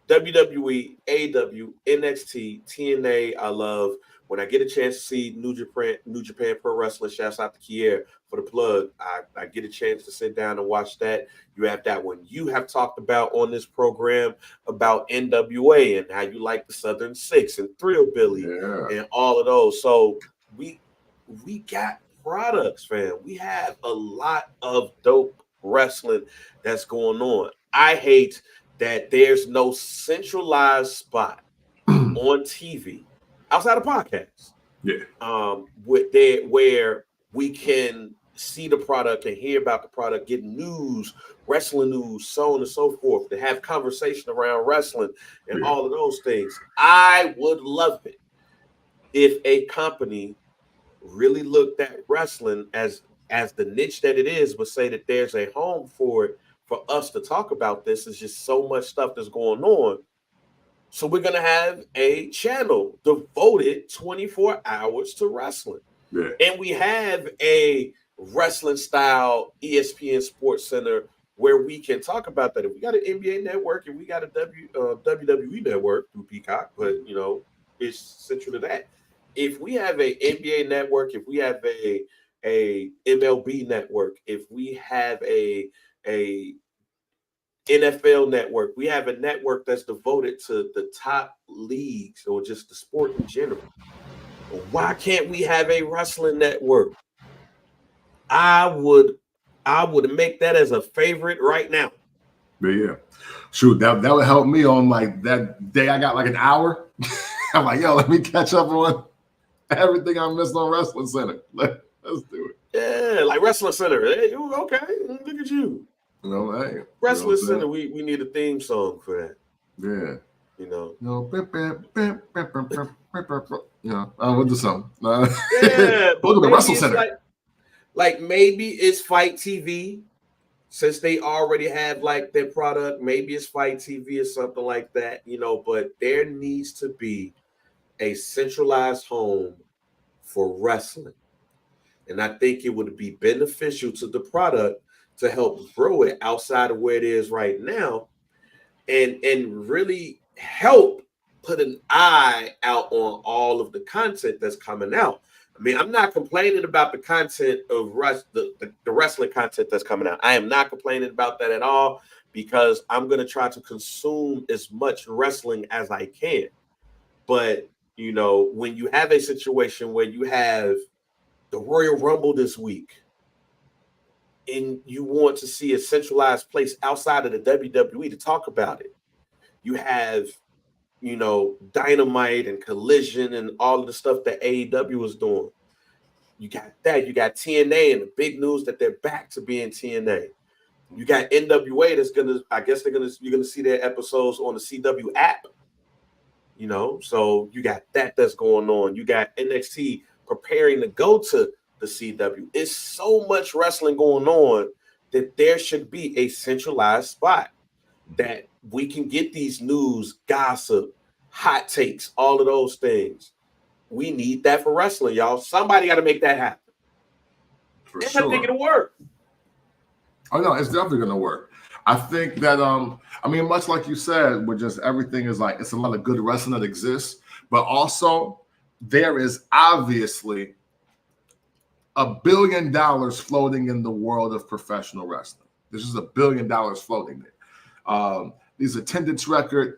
WWE, AEW, NXT, TNA, I love. When I get a chance to see New Japan Pro Wrestling, shouts out to Kier for the plug. I get a chance to sit down and watch that. You have that one. You have talked about on this program about NWA and how you like the Southern Six and Thrillbilly and all of those. So we got products, fam. We have a lot of dope wrestling that's going on. I hate that there's no centralized spot on TV outside of podcasts. Yeah. Where we can see the product and hear about the product, get news, wrestling news, so on and so forth, to have conversation around wrestling and all of those things. I would love it if a company really looked at wrestling as the niche that it is, but say that there's a home for it for us to talk about this. Is just so much stuff that's going on. So we're going to have a channel devoted 24 hours to wrestling. Yeah. And we have a wrestling style ESPN Sportscenter where we can talk about that. If we got an NBA network and we got a WWE network through Peacock, but it's central to that. If we have a NBA network, if we have a MLB network, if we have a NFL network, we have a network that's devoted to the top leagues or just the sport in general. Why can't we have a wrestling network? I would make that as a favorite right now. Yeah. Shoot, that would help me on like that day I got like an hour. I'm like, yo, let me catch up on everything I missed on Wrestling Center. Let's do it. Yeah, like Wrestling Center. Hey, okay, look at you. Hey, Wrestling Center, we need a theme song for that. Yeah. We'll do something. Yeah, look at the Wrestle Center. Like maybe it's Fight TV, since they already have like their product. Maybe it's Fight TV or something like that, But there needs to be a centralized home for wrestling, and I think it would be beneficial to the product to help grow it outside of where it is right now, and really help put an eye out on all of the content that's coming out. I mean, I'm not complaining about the content of the wrestling content that's coming out. I am not complaining about that at all, because I'm going to try to consume as much wrestling as I can. But, when you have a situation where you have the Royal Rumble this week, and you want to see a centralized place outside of the WWE to talk about it, you have, Dynamite and Collision and all of the stuff that AEW is doing. You got that. You got TNA and the big news that they're back to being TNA. You got NWA that's you're gonna see their episodes on the CW app. So you got that's going on. You got NXT preparing to go to the CW. It's so much wrestling going on that there should be a centralized spot that we can get these news, gossip, hot takes, all of those things. We need that for wrestling, y'all. Somebody got to make that happen. For sure. I think it'll work. Oh no, it's definitely gonna work. I think that much like you said, with just everything is like, it's a lot of good wrestling that exists, but also there is obviously $1 billion floating in the world of professional wrestling. There's just $1 billion floating there. These attendance records,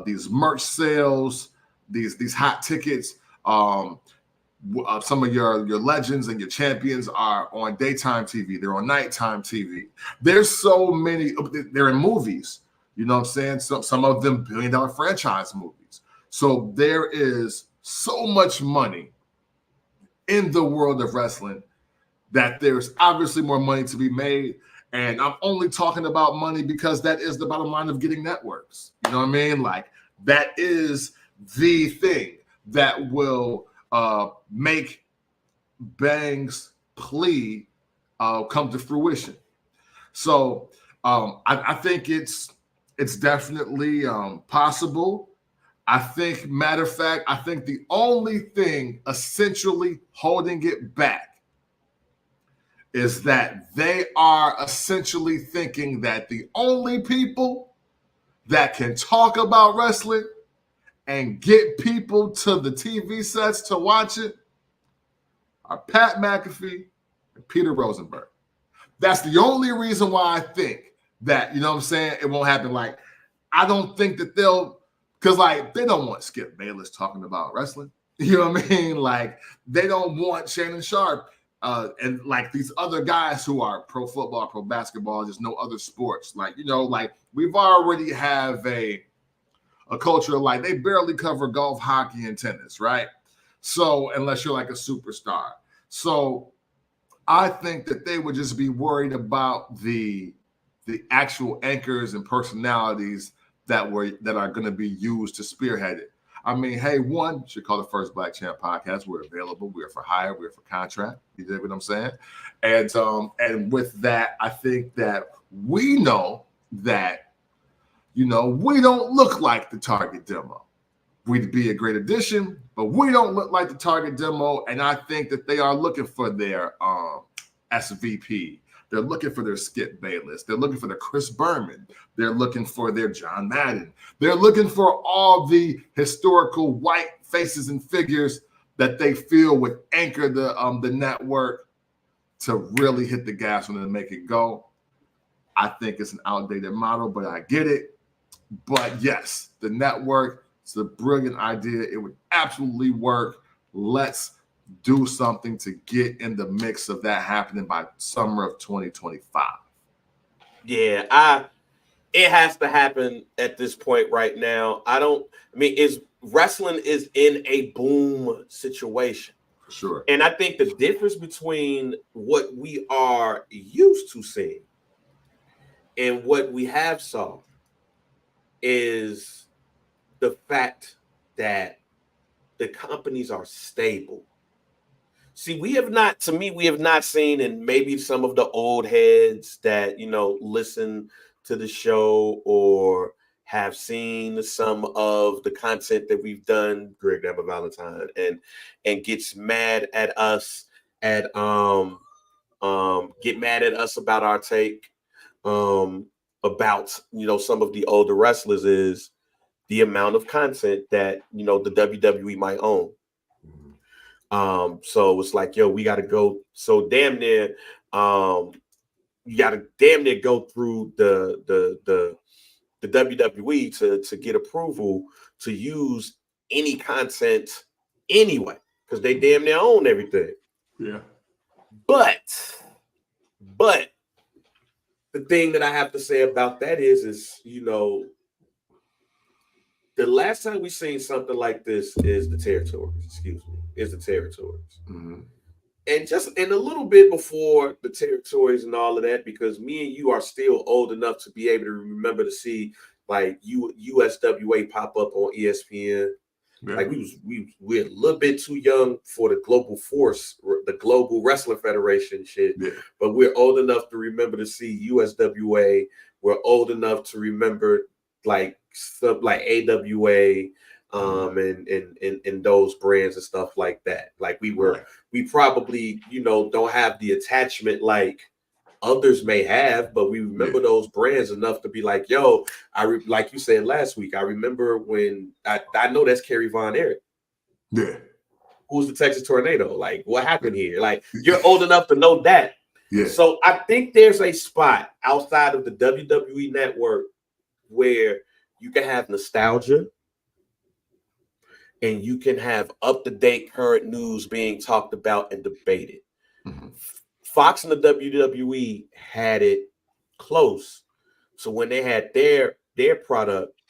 these merch sales, these hot tickets. Some of your legends and your champions are on daytime TV. They're on nighttime TV. There's so many. They're in movies. You know what I'm saying? Some of them $1 billion franchise movies. So there is so much money in the world of wrestling that there's obviously more money to be made. And I'm only talking about money because that is the bottom line of getting networks. You know what I mean? Like, that is the thing that will make Bang's plea come to fruition. So I think it's definitely possible. I think, matter of fact, I think the only thing essentially holding it back is that they are essentially thinking that the only people that can talk about wrestling and get people to the TV sets to watch it are Pat McAfee and Peter Rosenberg. That's the only reason why I think that, you know what I'm saying, it won't happen. Like, I don't think that they'll, because, like, they don't want Skip Bayless talking about wrestling. You know what I mean? Like, they don't want Shannon Sharp and, like, these other guys who are pro football, pro basketball, just no other sports. Like, you know, like, we've already have a culture of, like, they barely cover golf, hockey, and tennis, right? So, unless you're, like, a superstar. So, I think that they would just be worried about the actual anchors and personalities that are going to be used to spearhead it. I mean, hey, one should call the First Black Champ podcast. We're available. We're for hire. We're for contract. You dig what I'm saying? And with that, I think that we know that, you know, we don't look like the target demo. We'd be a great addition, but we don't look like the target demo. And I think that they are looking for their SVP. They're looking for their Skip Bayless. They're looking for their Chris Berman. They're looking for their John Madden. They're looking for all the historical white faces and figures that they feel would anchor the network to really hit the gas on it and make it go. I think it's an outdated model, but I get it. But yes, the network, it's a brilliant idea. It would absolutely work. Let's do something to get in the mix of that happening by summer of 2025. Yeah, it has to happen at this point right now. Wrestling is in a boom situation. Sure. And I think the difference between what we are used to seeing and what we have saw is the fact that the companies are stable. See, we have not seen, and maybe some of the old heads that, you know, listen to the show or have seen some of the content that we've done, Greg Dabba Valentine, and gets mad at us about our take about, you know, some of the older wrestlers is the amount of content that, you know, the WWE might own. So it's like, yo, we got to go. So damn near, you got to damn near go through the WWE to get approval to use any content anyway, because they damn near own everything. Yeah. But the thing that I have to say about that is, you know, the last time we seen something like this is the Territories. Mm-hmm. And a little bit before the Territories and all of that, because me and you are still old enough to be able to remember to see like USWA pop up on ESPN. Yeah. Like we're a little bit too young for the Global Force, the Global Wrestling Federation shit. Yeah. But we're old enough to remember to see USWA. We're old enough to remember like stuff like AWA, and those brands and stuff like that. Like we probably, you know, don't have the attachment like others may have, but we remember those brands enough to be like, yo, like you said last week, I remember when I know that's Kerry Von Erich. Yeah. Who's the Texas Tornado? Like, what happened here? Like, you're old enough to know that. Yeah. So I think there's a spot outside of the WWE network where you can have nostalgia and you can have up-to-date current news being talked about and debated. Mm-hmm. Fox and the WWE had it close. So when they had their product,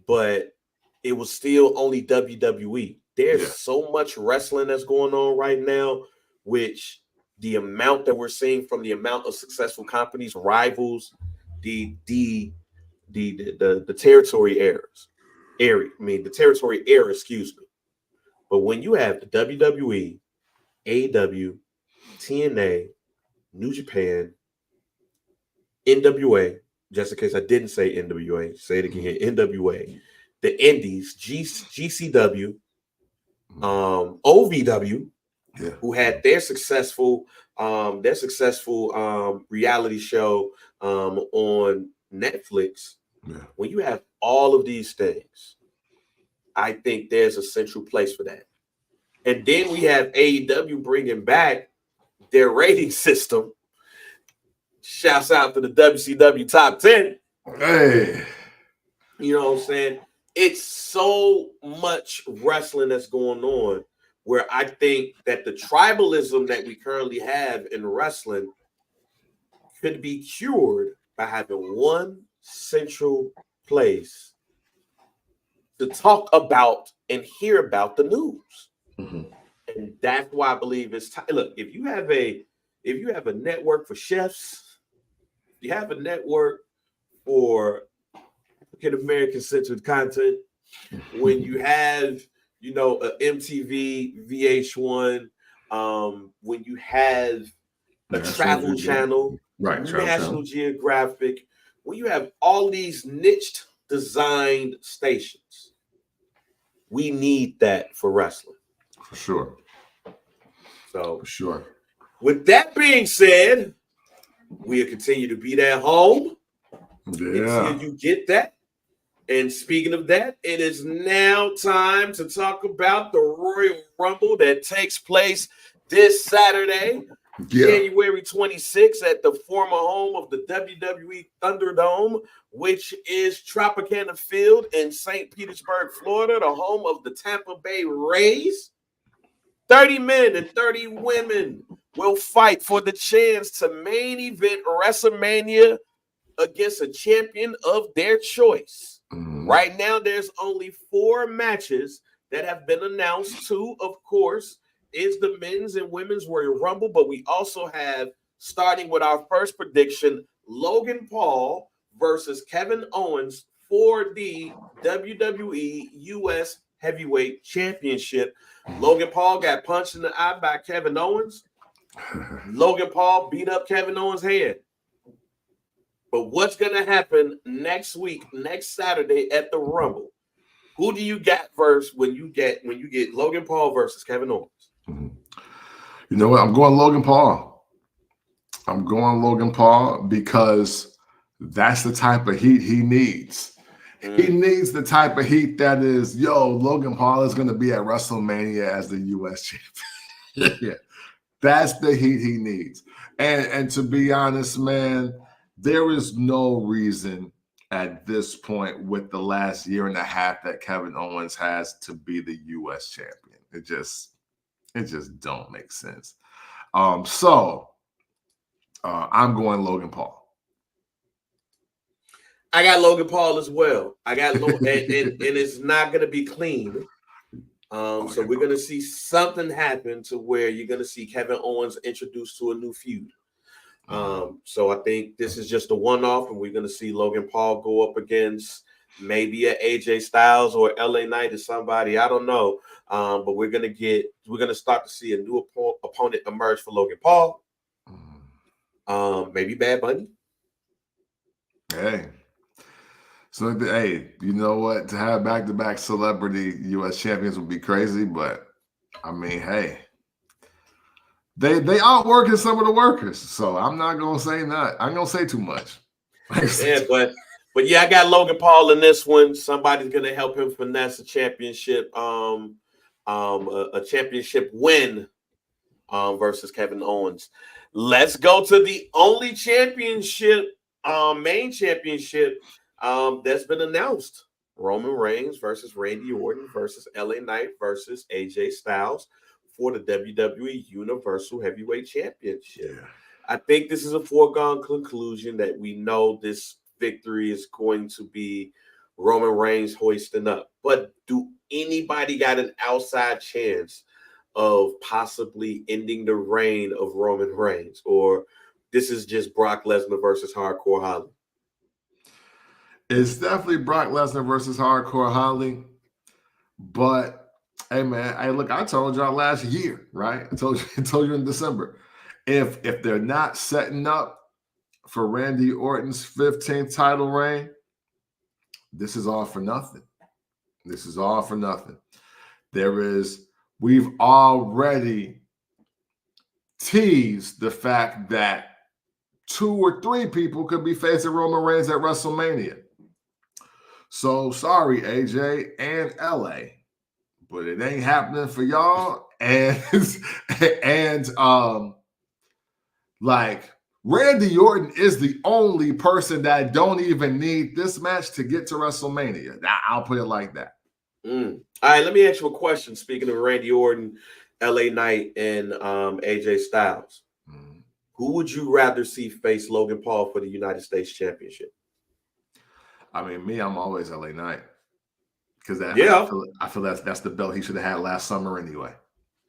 but it was still only WWE. There's so much wrestling that's going on right now, which the amount that we're seeing from the amount of successful companies rivals the territory errors. The territory era, excuse me. But when you have the WWE, AEW, TNA, New Japan, NWA, just in case I didn't say NWA, say it again, NWA, the Indies, GCW, OVW, who had their successful their successful reality show on Netflix. Yeah. When you have all of these things, I think there's a central place for that. And then we have AEW bringing back their rating system. Shouts out to the WCW Top 10. Hey. You know what I'm saying? It's so much wrestling that's going on where I think that the tribalism that we currently have in wrestling could be cured by having one central place to talk about and hear about the news. Mm-hmm. And that's why I believe it's time. Look, if you have a network for chefs, if you have a network for African American centered content, when you have a MTV, VH1, when you have a travel channel, right? National Geographic, when you have all these niched designed stations, we need that for wrestling. For sure. So, for sure. With that being said, we'll continue to be that home until you get that. And speaking of that, it is now time to talk about the Royal Rumble that takes place this Saturday, January 26th, at the former home of the WWE Thunderdome, which is Tropicana Field in St. Petersburg, Florida, the home of the Tampa Bay Rays. 30 men and 30 women will fight for the chance to main event Wrestlemania against a champion of their choice. Mm-hmm. Right now, there's only 4 matches that have been announced. 2, of course, is the men's and women's Royal Rumble, but we also have, starting with our first prediction, Logan Paul versus Kevin Owens for the WWE US Heavyweight Championship. Logan Paul got punched in the eye by Kevin Owens. Logan Paul beat up Kevin Owens' head. But what's going to happen next week, next Saturday at the Rumble? Who do you got first when you get Logan Paul versus Kevin Owens? You know what? I'm going Logan Paul. I'm going Logan Paul because that's the type of heat he needs. He needs the type of heat that is, Logan Paul is going to be at WrestleMania as the U.S. champion. Yeah, that's the heat he needs. And to be honest, man, there is no reason at this point with the last year and a half that Kevin Owens has to be the U.S. champion. It just don't make sense. So I'm going Logan Paul. I got Logan Paul as well. I got and it's not going to be clean. So we're going to see something happen to where you're going to see Kevin Owens introduced to a new feud. So I think this is just a one-off, and we're going to see Logan Paul go up against maybe a AJ Styles or LA Knight or somebody. I don't know. But we're going to start to see a new opponent emerge for Logan Paul. Maybe Bad Bunny. Hey. So, hey, you know what? To have back-to-back celebrity U.S. champions would be crazy, but I mean, hey, they outworking some of the workers. So I'm not gonna say that. I'm gonna say too much. Yeah, but yeah, I got Logan Paul in this one. Somebody's gonna help him finesse a championship, a championship win, versus Kevin Owens. Let's go to the only championship, main championship. That's been announced. Roman Reigns versus Randy Orton versus LA Knight versus AJ Styles for the WWE Universal Heavyweight Championship. Yeah. I think this is a foregone conclusion that we know this victory is going to be Roman Reigns hoisting up. But do anybody got an outside chance of possibly ending the reign of Roman Reigns? Or this is just Brock Lesnar versus Hardcore Holly? It's definitely Brock Lesnar versus Hardcore Holly. But, hey, man, I told y'all last year, right? I told you in December. If they're not setting up for Randy Orton's 15th title reign, this is all for nothing. This is all for nothing. We've already tease the fact that 2 or 3 people could be facing Roman Reigns at WrestleMania. So sorry, AJ and LA, but it ain't happening for y'all. And like Randy Orton is the only person that don't even need this match to get to WrestleMania. I'll put it like that. All right, let me ask you a question. Speaking of Randy Orton, LA Knight, and AJ Styles, who would you rather see face Logan Paul for the United States Championship? I mean, me, I'm always LA Knight. Because I feel that's the belt he should have had last summer anyway.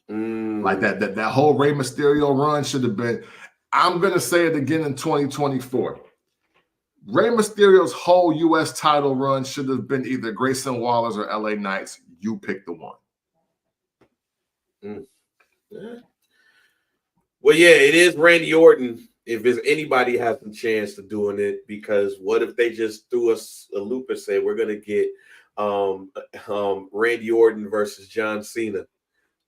Like that whole Rey Mysterio run should have been. I'm gonna say it again in 2024. Rey Mysterio's whole U.S. title run should have been either Grayson Waller's or LA Knight's. You pick the one. Yeah. Well, yeah, it is Randy Orton. If there's anybody has a chance to doing it, because what if they just threw us a loop and say we're gonna get Randy Orton versus John Cena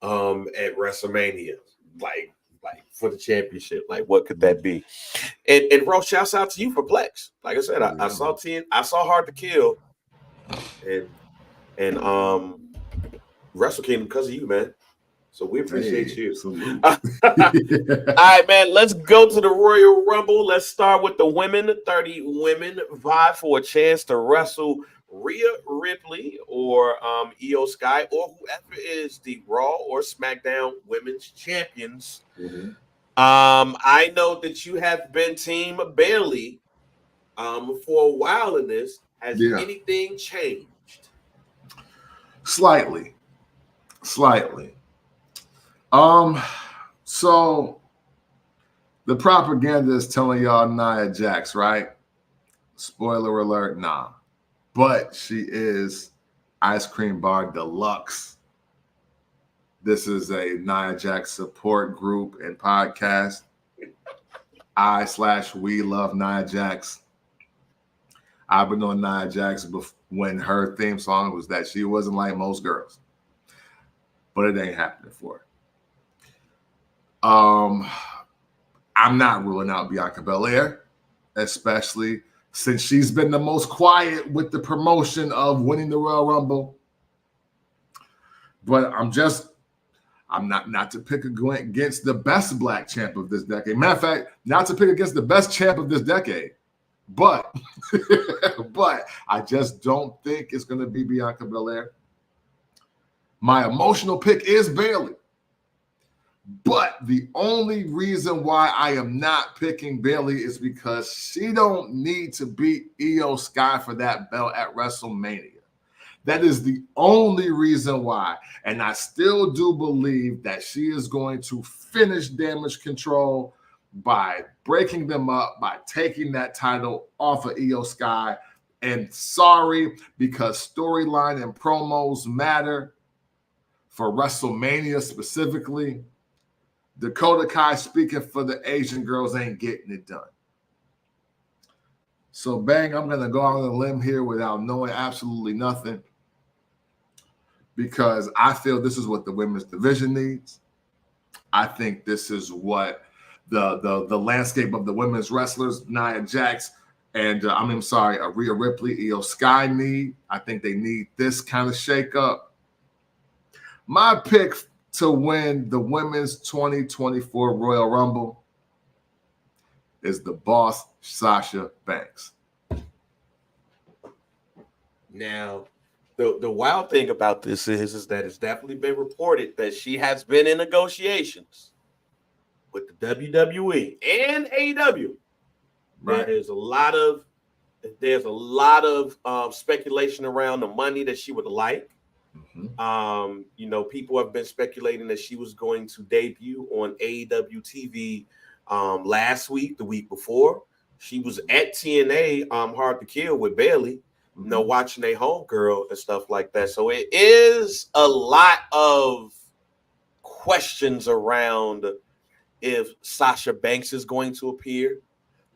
at WrestleMania, like for the championship? Like, what could that be? And bro, shouts out to you for Plex. Like I said, I saw Hard to Kill, and Wrestle Kingdom because of you, man. So we appreciate you. All right, man. Let's go to the Royal Rumble. Let's start with the women. 30 women vie for a chance to wrestle Rhea Ripley or Io Sky or whoever is the Raw or SmackDown Women's Champions. I know that you have been Team Bayley for a while in this. Has anything changed? Slightly. So the propaganda is telling y'all Nia Jax, right? Spoiler alert, nah. But she is Ice Cream Bar Deluxe. This is a Nia Jax support group and podcast. We love Nia Jax. I've been on Nia Jax when her theme song was that she wasn't like most girls. But it ain't happening for her. I'm not ruling out Bianca Belair, especially since she's been the most quiet with the promotion of winning the Royal Rumble. But I'm not to pick against the best black champ of this decade. Matter of fact, not to pick against the best champ of this decade. But I just don't think it's going to be Bianca Belair. My emotional pick is Bayley. But the only reason why I am not picking Bayley is because she don't need to beat Io Sky for that belt at WrestleMania. That is the only reason why. And I still do believe that she is going to finish Damage Control by breaking them up, by taking that title off of Io Sky. And sorry, because storyline and promos matter for WrestleMania specifically, Dakota Kai speaking for the Asian girls ain't getting it done. So, bang, I'm going to go out on a limb here without knowing absolutely nothing because I feel this is what the women's division needs. I think this is what the landscape of the women's wrestlers, Nia Jax and Rhea Ripley, Io Sky need. I think they need this kind of shakeup. My pick to win the women's 2024 Royal Rumble is the boss, Sasha Banks. Now, the wild thing about this is that it's definitely been reported that she has been in negotiations with the WWE and AEW. Right. There's a lot of speculation around the money that she would like. People have been speculating that she was going to debut on AEW TV last week, the week before. She was at TNA Hard to Kill with Bayley, watching a homegirl and stuff like that. So it is a lot of questions around if Sasha Banks is going to appear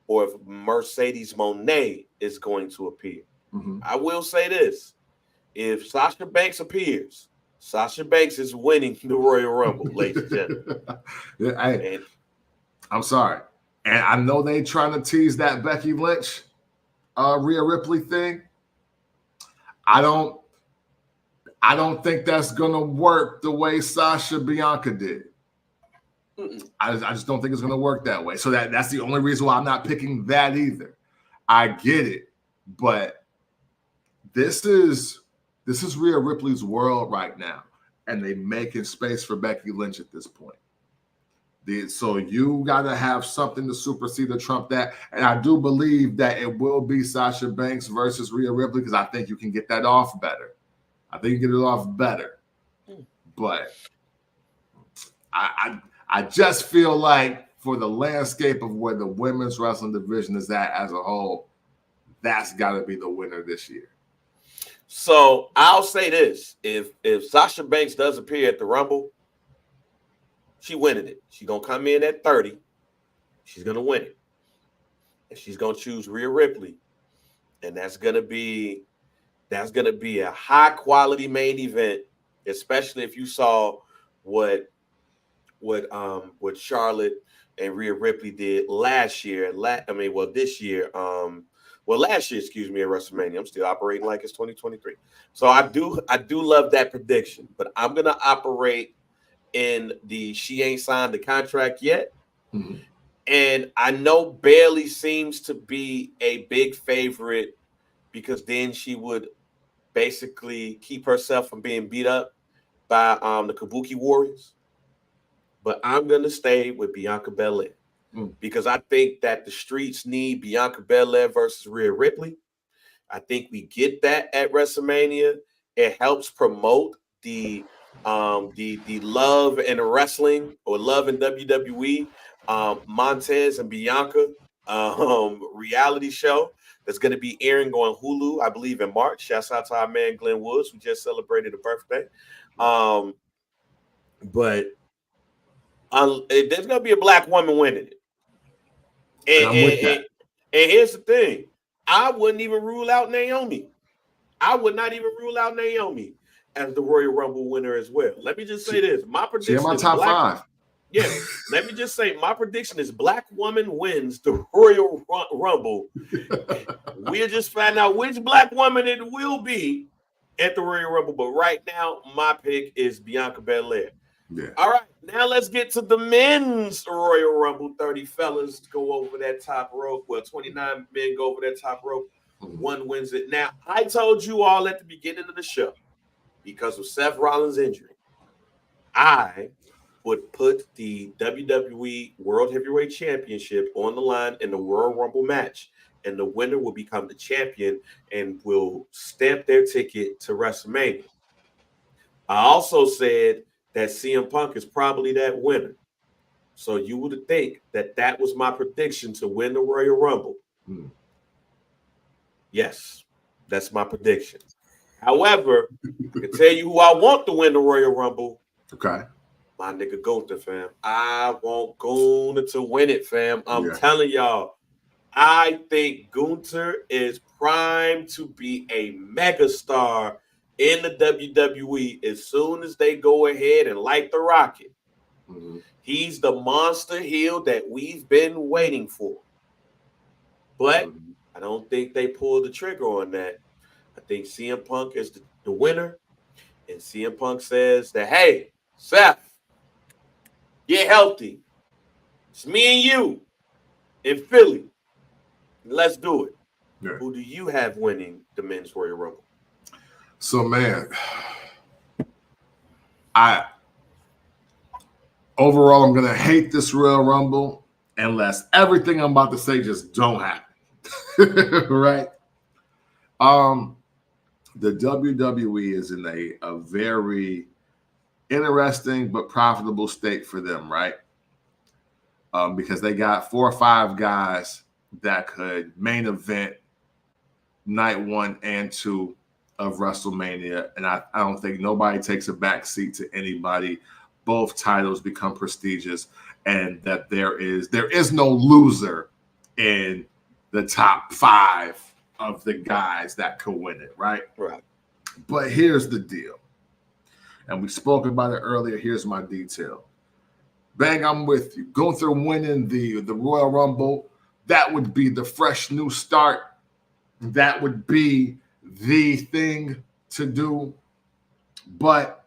or if Mercedes Moné is going to appear. I will say this. If Sasha Banks appears, Sasha Banks is winning the Royal Rumble, ladies and gentlemen. I'm sorry. And I know they trying to tease that Becky Lynch, Rhea Ripley thing. I don't think that's gonna work the way Sasha Bianca did. I just don't think it's gonna work that way. So that's the only reason why I'm not picking that either. I get it, but this is Rhea Ripley's world right now, and they making space for Becky Lynch at this point. So you got to have something to supersede or trump that. And I do believe that it will be Sasha Banks versus Rhea Ripley because I think you can get that off better. I think you get it off better. But I just feel like for the landscape of where the women's wrestling division is at as a whole, that's got to be the winner this year. So I'll say this. If Sasha Banks does appear at the Rumble, she winning it. She's going to come in at 30. She's going to win it. And she's going to choose Rhea Ripley. And that's going to be a high quality main event, especially if you saw what Charlotte and Rhea Ripley did last year. This year. Last year, excuse me, at WrestleMania. I'm still operating like it's 2023. So I do love that prediction, but I'm going to operate in she ain't signed the contract yet. Mm-hmm. And I know Bayley seems to be a big favorite because then she would basically keep herself from being beat up by the Kabuki Warriors. But I'm going to stay with Bianca Belair because I think that the streets need Bianca Belair versus Rhea Ripley. I think we get that at WrestleMania. It helps promote the love in wrestling or love in WWE, Montez and Bianca reality show that's going to be airing on Hulu, I believe, in March. Shouts out to our man Glenn Woods, who just celebrated a birthday. But there's going to be a black woman winning it. And here's the thing. I wouldn't even rule out Naomi. I would not even rule out Naomi as the Royal Rumble winner as well. Let me just say this. My prediction is top five. Yeah, let me just say my prediction is black woman wins the Royal Rumble. We'll just find out which black woman it will be at the Royal Rumble. But right now, my pick is Bianca Belair. Yeah. All right, now let's get to the men's Royal Rumble. 30 fellas go over that top rope. Well, 29 men go over that top rope. One wins it. Now, I told you all at the beginning of the show, because of Seth Rollins' injury, I would put the WWE World Heavyweight Championship on the line in the Royal Rumble match, and the winner will become the champion and will stamp their ticket to WrestleMania. I also said that CM Punk is probably that winner. So you would think that was my prediction to win the Royal Rumble. Yes, that's my prediction. However, I can tell you who I want to win the Royal Rumble. Okay. My nigga Gunther, fam. I want Gunther to win it, fam. I'm telling y'all, I think Gunther is primed to be a megastar in the WWE as soon as they go ahead and light the rocket. Mm-hmm. He's the monster heel that we've been waiting for. But I don't think they pulled the trigger on that. I think CM Punk is the winner. And CM Punk says that, hey, Seth, get healthy. It's me and you in Philly. Let's do it. Yeah. Who do you have winning the men's Royal Rumble? So, man, overall, I'm going to hate this Royal Rumble unless everything I'm about to say just don't happen. Right? The WWE is in a very interesting but profitable state for them, right? Because they got 4 or 5 guys that could main event night 1 and 2 of WrestleMania, and I don't think nobody takes a back seat to anybody. Both titles become prestigious, and that there is no loser in the top 5 of the guys that could win it, right? Right. But here's the deal, and we spoke about it earlier. Here's my detail. Bang, I'm with you. Gunther winning the Royal Rumble, that would be the fresh new start. That would be the thing to do. But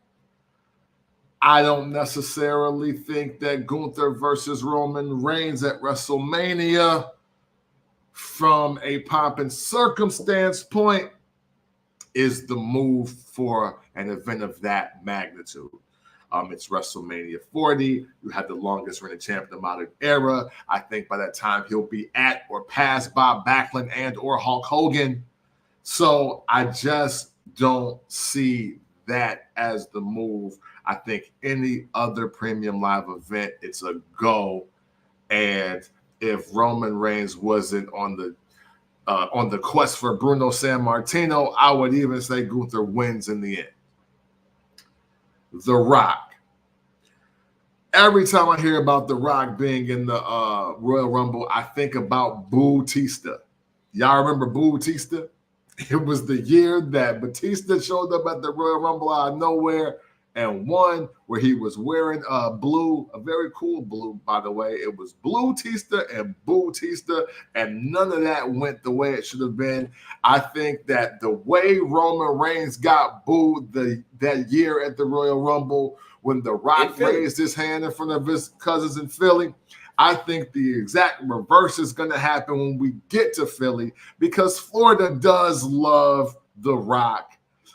I don't necessarily think that Gunther versus Roman Reigns at WrestleMania, from a pomp and circumstance point, is the move for an event of that magnitude. It's WrestleMania 40. You have the longest reigning champ in the modern era. I think by that time he'll be at or past Bob Backlund and or Hulk Hogan. So I just don't see that as the move. I think any other premium live event, it's a go. And if Roman Reigns wasn't on the quest for Bruno Sammartino, I would even say Gunther wins in the end. The Rock. Every time I hear about The Rock being in the Royal Rumble, I think about Bautista. Y'all remember Bautista? It was the year that Batista showed up at the Royal Rumble out of nowhere and won, where he was wearing blue, a very cool blue, by the way. It was Blue-tista and Bautista, and none of that went the way it should have been. I think that the way Roman Reigns got booed that year at the Royal Rumble, when The Rock raised his hand in front of his cousins in Philly, I think the exact reverse is going to happen when we get to Philly, because Florida does love The Rock.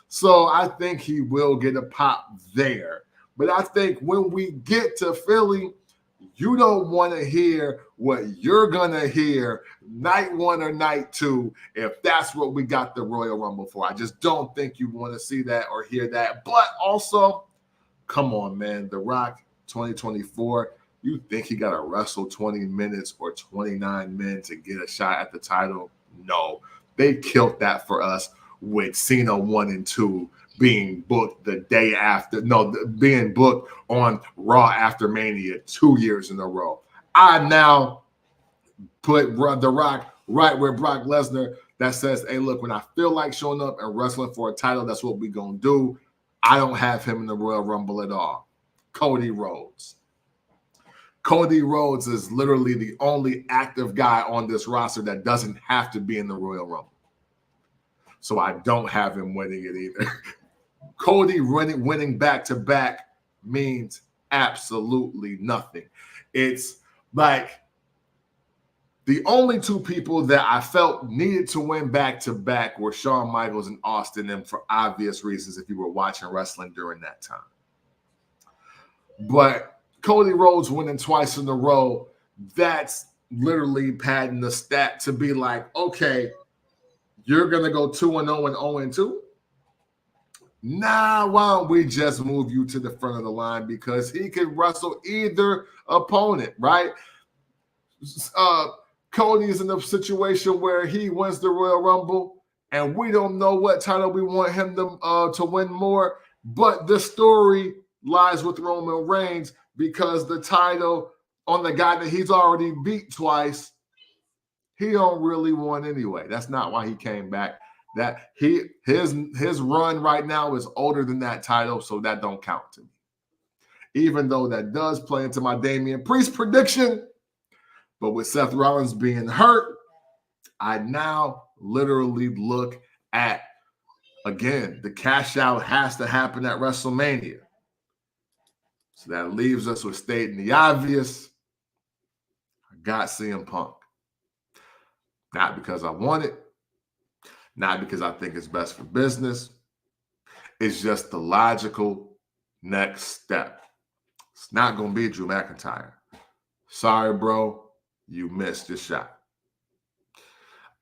So I think he will get a pop there. But I think when we get to Philly, you don't want to hear what you're going to hear night one or night two, if that's what we got the Royal Rumble for. I just don't think you want to see that or hear that. But also, come on, man, The Rock 2024, you think he got to wrestle 20 minutes or 29 minutes to get a shot at the title? No. They killed that for us with Cena 1 and 2 being booked the day after, being booked on Raw after Mania 2 years in a row. I now put The Rock right where Brock Lesnar, that says, hey, look, when I feel like showing up and wrestling for a title, that's what we're going to do. I don't have him in the Royal Rumble at all. Cody Rhodes. Cody Rhodes is literally the only active guy on this roster that doesn't have to be in the Royal Rumble. So I don't have him winning it either. Cody winning back-to-back means absolutely nothing. It's like the only two people that I felt needed to win back-to-back were Shawn Michaels and Austin, and for obvious reasons if you were watching wrestling during that time. But Cody Rhodes winning twice in a row, that's literally padding the stat to be like, okay, you're going to go 2-0 and 0-2? Nah, why don't we just move you to the front of the line, because he can wrestle either opponent, right? Cody is in a situation where he wins the Royal Rumble, and we don't know what title we want him to win more, but the story lies with Roman Reigns, because the title on the guy that he's already beat twice, he don't really want anyway. That's not why he came back. That his run right now is older than that title, so that don't count to me. Even though that does play into my Damian Priest prediction, but with Seth Rollins being hurt, I now literally look at, again, the cash out has to happen at WrestleMania. So that leaves us with stating the obvious. I got CM Punk. Not because I want it, not because I think it's best for business. It's just the logical next step. It's not going to be Drew McIntyre. Sorry, bro, you missed your shot.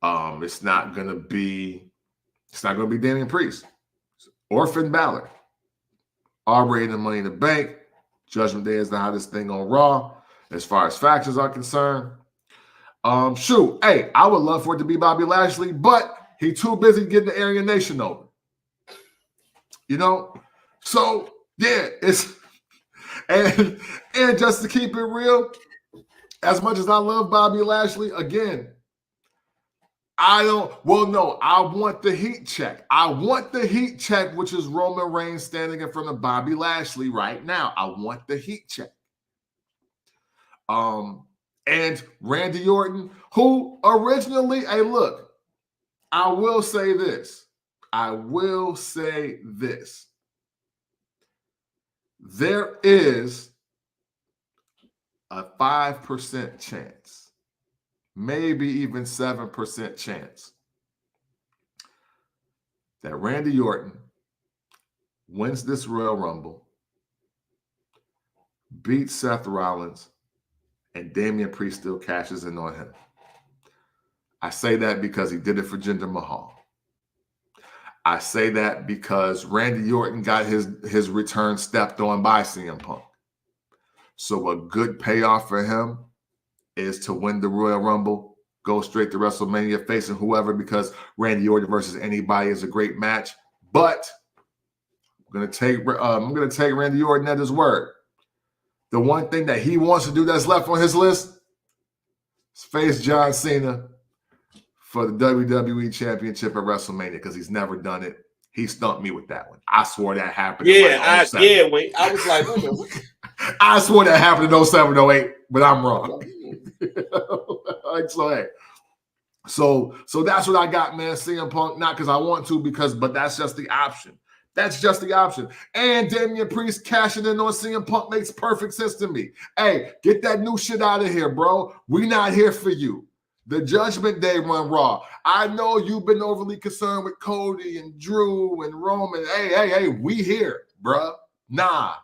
It's not going to be Damian Priest or Finn Balor. Already in the Money in the Bank. Judgment Day is the hottest thing on Raw as far as factions are concerned. Hey, I would love for it to be Bobby Lashley, but he's too busy getting the Aryan Nation over. So yeah, it's and just to keep it real, as much as I love Bobby Lashley, again, I want the heat check. I want the heat check, which is Roman Reigns standing in front of Bobby Lashley right now. I want the heat check. And Randy Orton, who originally, hey, look, I will say this. There is a 5% chance, maybe even 7% chance that Randy Orton wins this Royal Rumble, beats Seth Rollins, and Damian Priest still cashes in on him. I say that because he did it for Jinder Mahal. I say that because Randy Orton got his return stepped on by CM Punk. So a good payoff for him is to win the Royal Rumble, go straight to WrestleMania facing whoever, because Randy Orton versus anybody is a great match. But I'm gonna take Randy Orton at his word. The one thing that he wants to do that's left on his list is face John Cena for the WWE Championship at WrestleMania, because he's never done it. He stumped me with that one. I swore that happened. I was like, wait a minute. I swore that happened in 07, 08, but I'm wrong. So that's what I got, man. CM Punk, not because I want to, but that's just the option. And Damian Priest cashing in on CM Punk makes perfect sense to me. Hey, get that new shit out of here, bro. We not here for you. The Judgment Day run Raw. I know you've been overly concerned with Cody and Drew and Roman. Hey, we here, bro. Nah.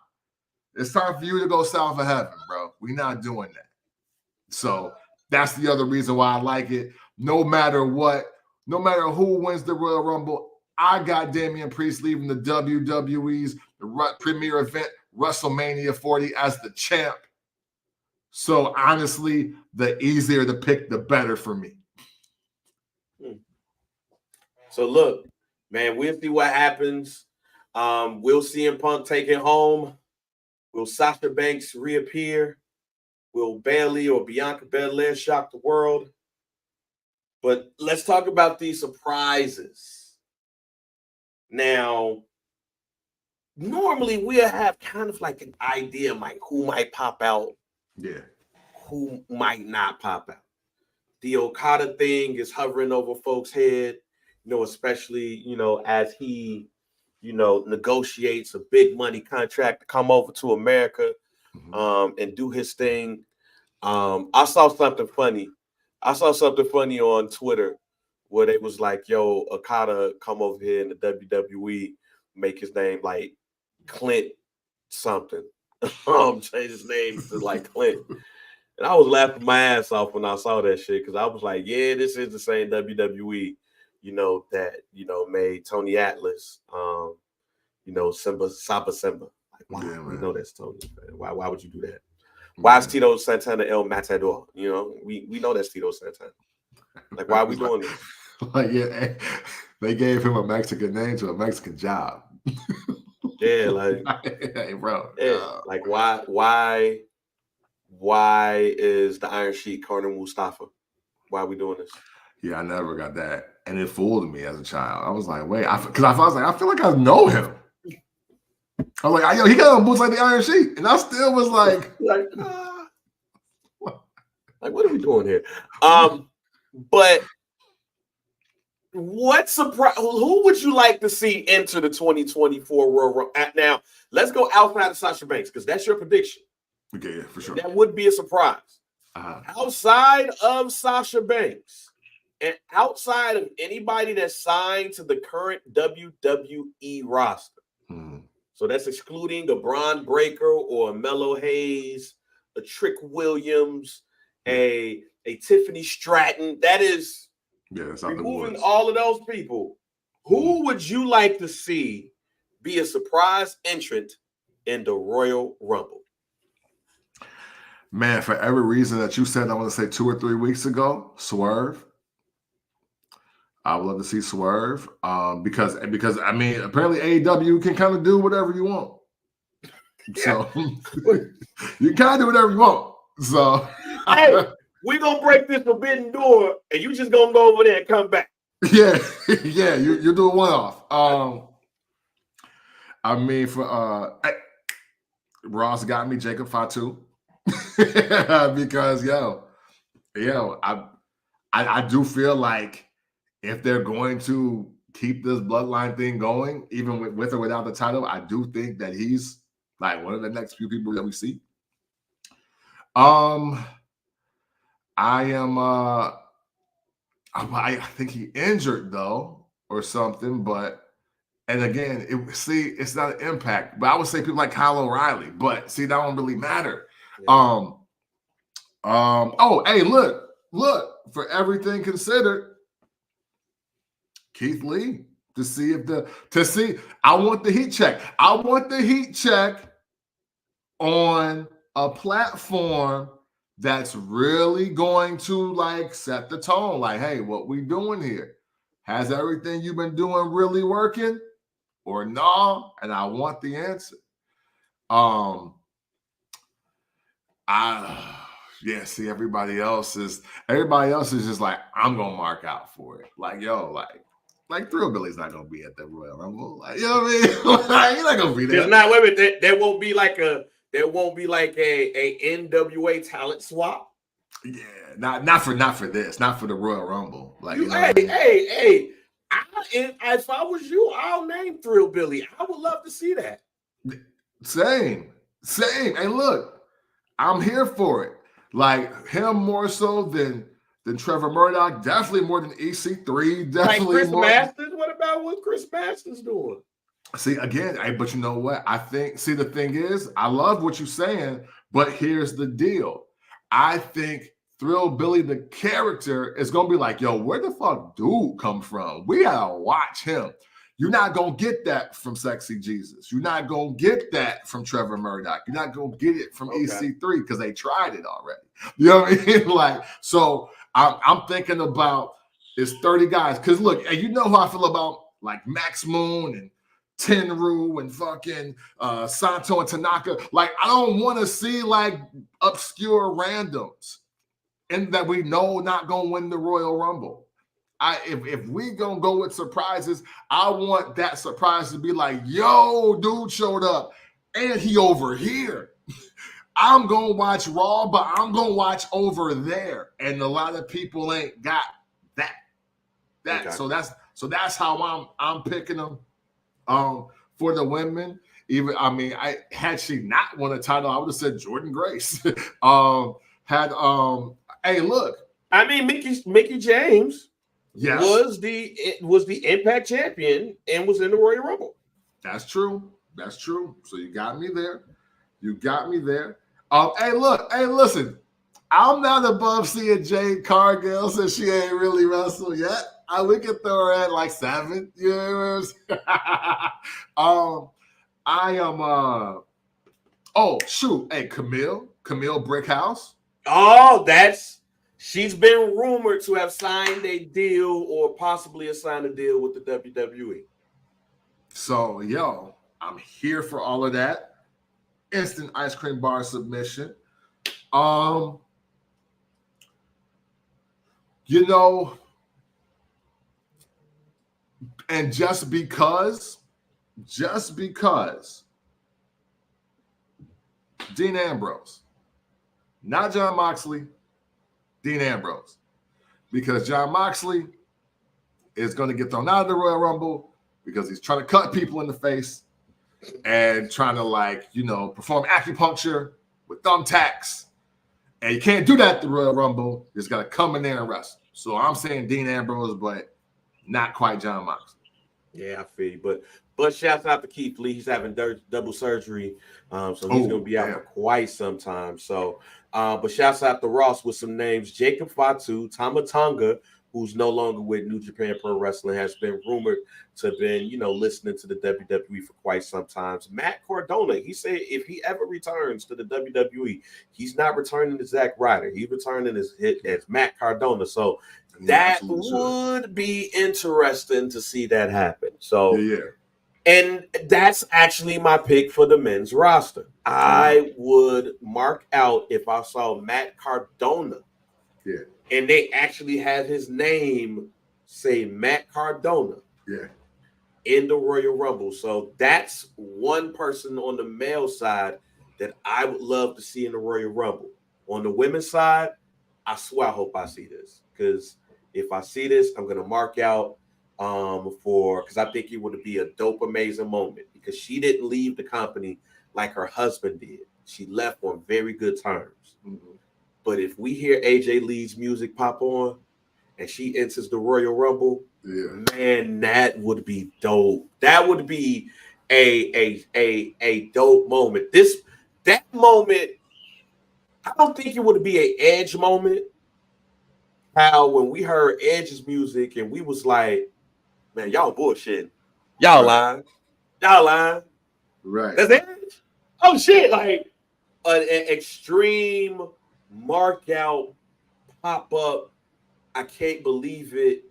It's time for you to go south of heaven, bro. We not doing that. So that's the other reason why I like it. No matter who wins the Royal Rumble, I got Damian Priest leaving the WWE's premier event, WrestleMania 40, as the champ. So honestly, the easier to pick, the better for me. So look, man, we'll see what happens. Will CM Punk take it home? Will Sasha Banks reappear? Will Bayley or Bianca Belair shock the world? But let's talk about these surprises. Now, normally we'll have kind of like an idea of like who might pop out. Yeah. Who might not pop out. The Okada thing is hovering over folks' head, especially, as he, negotiates a big money contract to come over to America and do his thing. I saw something funny on Twitter where they was like, yo, Okada come over here in the WWE, make his name like Clint something. Change his name to like Clint. And I was laughing my ass off when I saw that shit, because I was like, yeah, this is the same WWE, that, made Tony Atlas, Saba Simba. Like, wow, yeah, we know that's Tony. Man. Why would you do that? Why is Tito Santana El Matador? We know that's Tito Santana. Like, why are we doing this? Like, yeah, they gave him a Mexican name to a Mexican job. Yeah, like, hey, bro. Yeah, like, why is the Iron Sheik Conor Mustafa? Why are we doing this? Yeah, I never got that, and it fooled me as a child. I was like, wait, I feel like I know him. I was like, he got on boots like the Iron Sheik, and I still was like, what are we doing here? But what surprise? Who would you like to see enter the 2024 Royal Rumble? Now, let's go outside of Sasha Banks, because that's your prediction. Okay, yeah, for sure. That would be a surprise. Outside of Sasha Banks and outside of anybody that's signed to the current WWE roster. So that's excluding a Braun Breaker or a Melo Hayes, a Trick Williams, a Tiffany Stratton. That is removing all of those people. Who would you like to see be a surprise entrant in the Royal Rumble? Man, for every reason that you said, I want to say 2 or 3 weeks ago, Swerve. I would love to see Swerve because I mean, apparently AEW can kind of do whatever you want. So you can kind of do whatever you want. So hey, we're gonna break this forbidden door, and you just gonna go over there and come back. Yeah, you're doing one off. I mean, for Ross got me, Jacob Fatu. Because I do feel like if they're going to keep this bloodline thing going, even with or without the title, I do think that he's like one of the next few people that we see. I think he injured though or something, and again, it's not an Impact, but I would say people like Kyle O'Reilly, but see, that don't really matter. Yeah. Oh, hey, look, for everything considered, Keith Lee I want the heat check. I want the heat check on a platform that's really going to like set the tone. Like, hey, what we doing here? Has everything you've been doing really working or no? And I want the answer. See, everybody else is just like, I'm gonna mark out for it. Like, yo, like Thrill Billy's not gonna be at the Royal Rumble. Like, you know what I mean? Like, he's not gonna be there. There's not, wait a minute, there won't be like a NWA talent swap. Yeah, not for this, not for the Royal Rumble. Like, hey, if I was you, I'll name Thrill Billy. I would love to see that. Same. Hey, look, I'm here for it. Like him more so than Trevor Murdoch, definitely more than EC3, definitely like Chris more. Masters. What about what Chris Masters doing? See, again, but you know what? I think, the thing is, I love what you're saying, but here's the deal. I think Thrill Billy, the character, is going to be like, yo, where the fuck dude come from? We got to watch him. You're not going to get that from Sexy Jesus. You're not going to get that from Trevor Murdoch. You're not going to get it from EC3 because they tried it already. You know what I mean? Like, so I'm thinking about it's 30 guys. Because look, and you know how I feel about like Max Moon and Tenru and fucking Santo and Tanaka. Like, I don't want to see like obscure randoms and that we know not going to win the Royal Rumble. If we gonna go with surprises, I want that surprise to be like, yo, dude showed up and he over here. I'm gonna watch Raw, but I'm gonna watch over there. And a lot of people ain't got that. Okay. So that's how I'm picking them. For the women, had she not won a title, I would have said Jordynne Grace. Hey, look. I mean, Mickie James. Yes. was the Impact champion and was in the Royal Rumble. That's true. So you got me there. Hey, look. Hey, listen. I'm not above seeing Jade Cargill since she ain't really wrestled yet. We could throw her at like 7. You know what I'm I am. Oh shoot. Hey, Camille Brickhouse. Oh, she's been rumored to have signed a deal or possibly signed a deal with the WWE. So, yo, I'm here for all of that. Instant ice cream bar submission. You know, and just because Dean Ambrose, not Jon Moxley, Dean Ambrose, because Jon Moxley is going to get thrown out of the Royal Rumble because he's trying to cut people in the face and trying to perform acupuncture with thumbtacks. And you can't do that at the Royal Rumble. You just got to come in there and wrestle. So I'm saying Dean Ambrose, but not quite Jon Moxley. Yeah, I feel you. But shouts out to Keith Lee. He's having double surgery. So he's going to be out for quite some time. So, but shouts out to Ross with some names. Jacob Fatu, Tama Tonga, who's no longer with New Japan Pro Wrestling, has been rumored to have been, listening to the WWE for quite some time. Matt Cardona, he said if he ever returns to the WWE, he's not returning as Zack Ryder. He's returning as Matt Cardona. So that would be interesting to see that happen. So, yeah. And that's actually my pick for the men's roster. I would mark out if I saw Matt Cardona. Yeah. And they actually had his name say Matt Cardona in the Royal Rumble. So that's one person on the male side that I would love to see in the Royal Rumble. On the women's side, I swear I hope I see this, because if I see this, I'm gonna mark out because I think it would be a dope, amazing moment, because she didn't leave the company like her husband did. She left on very good terms. Mm-hmm. But if we hear AJ Lee's music pop on and she enters the Royal Rumble, man, that would be dope. That would be a dope moment. That moment, I don't think it would be an Edge moment. How when we heard Edge's music and we was like, man, y'all bullshit. Y'all lying. Y'all lying. Right. That's Edge? Oh, shit. Like an extreme mark out, pop up, I can't believe it,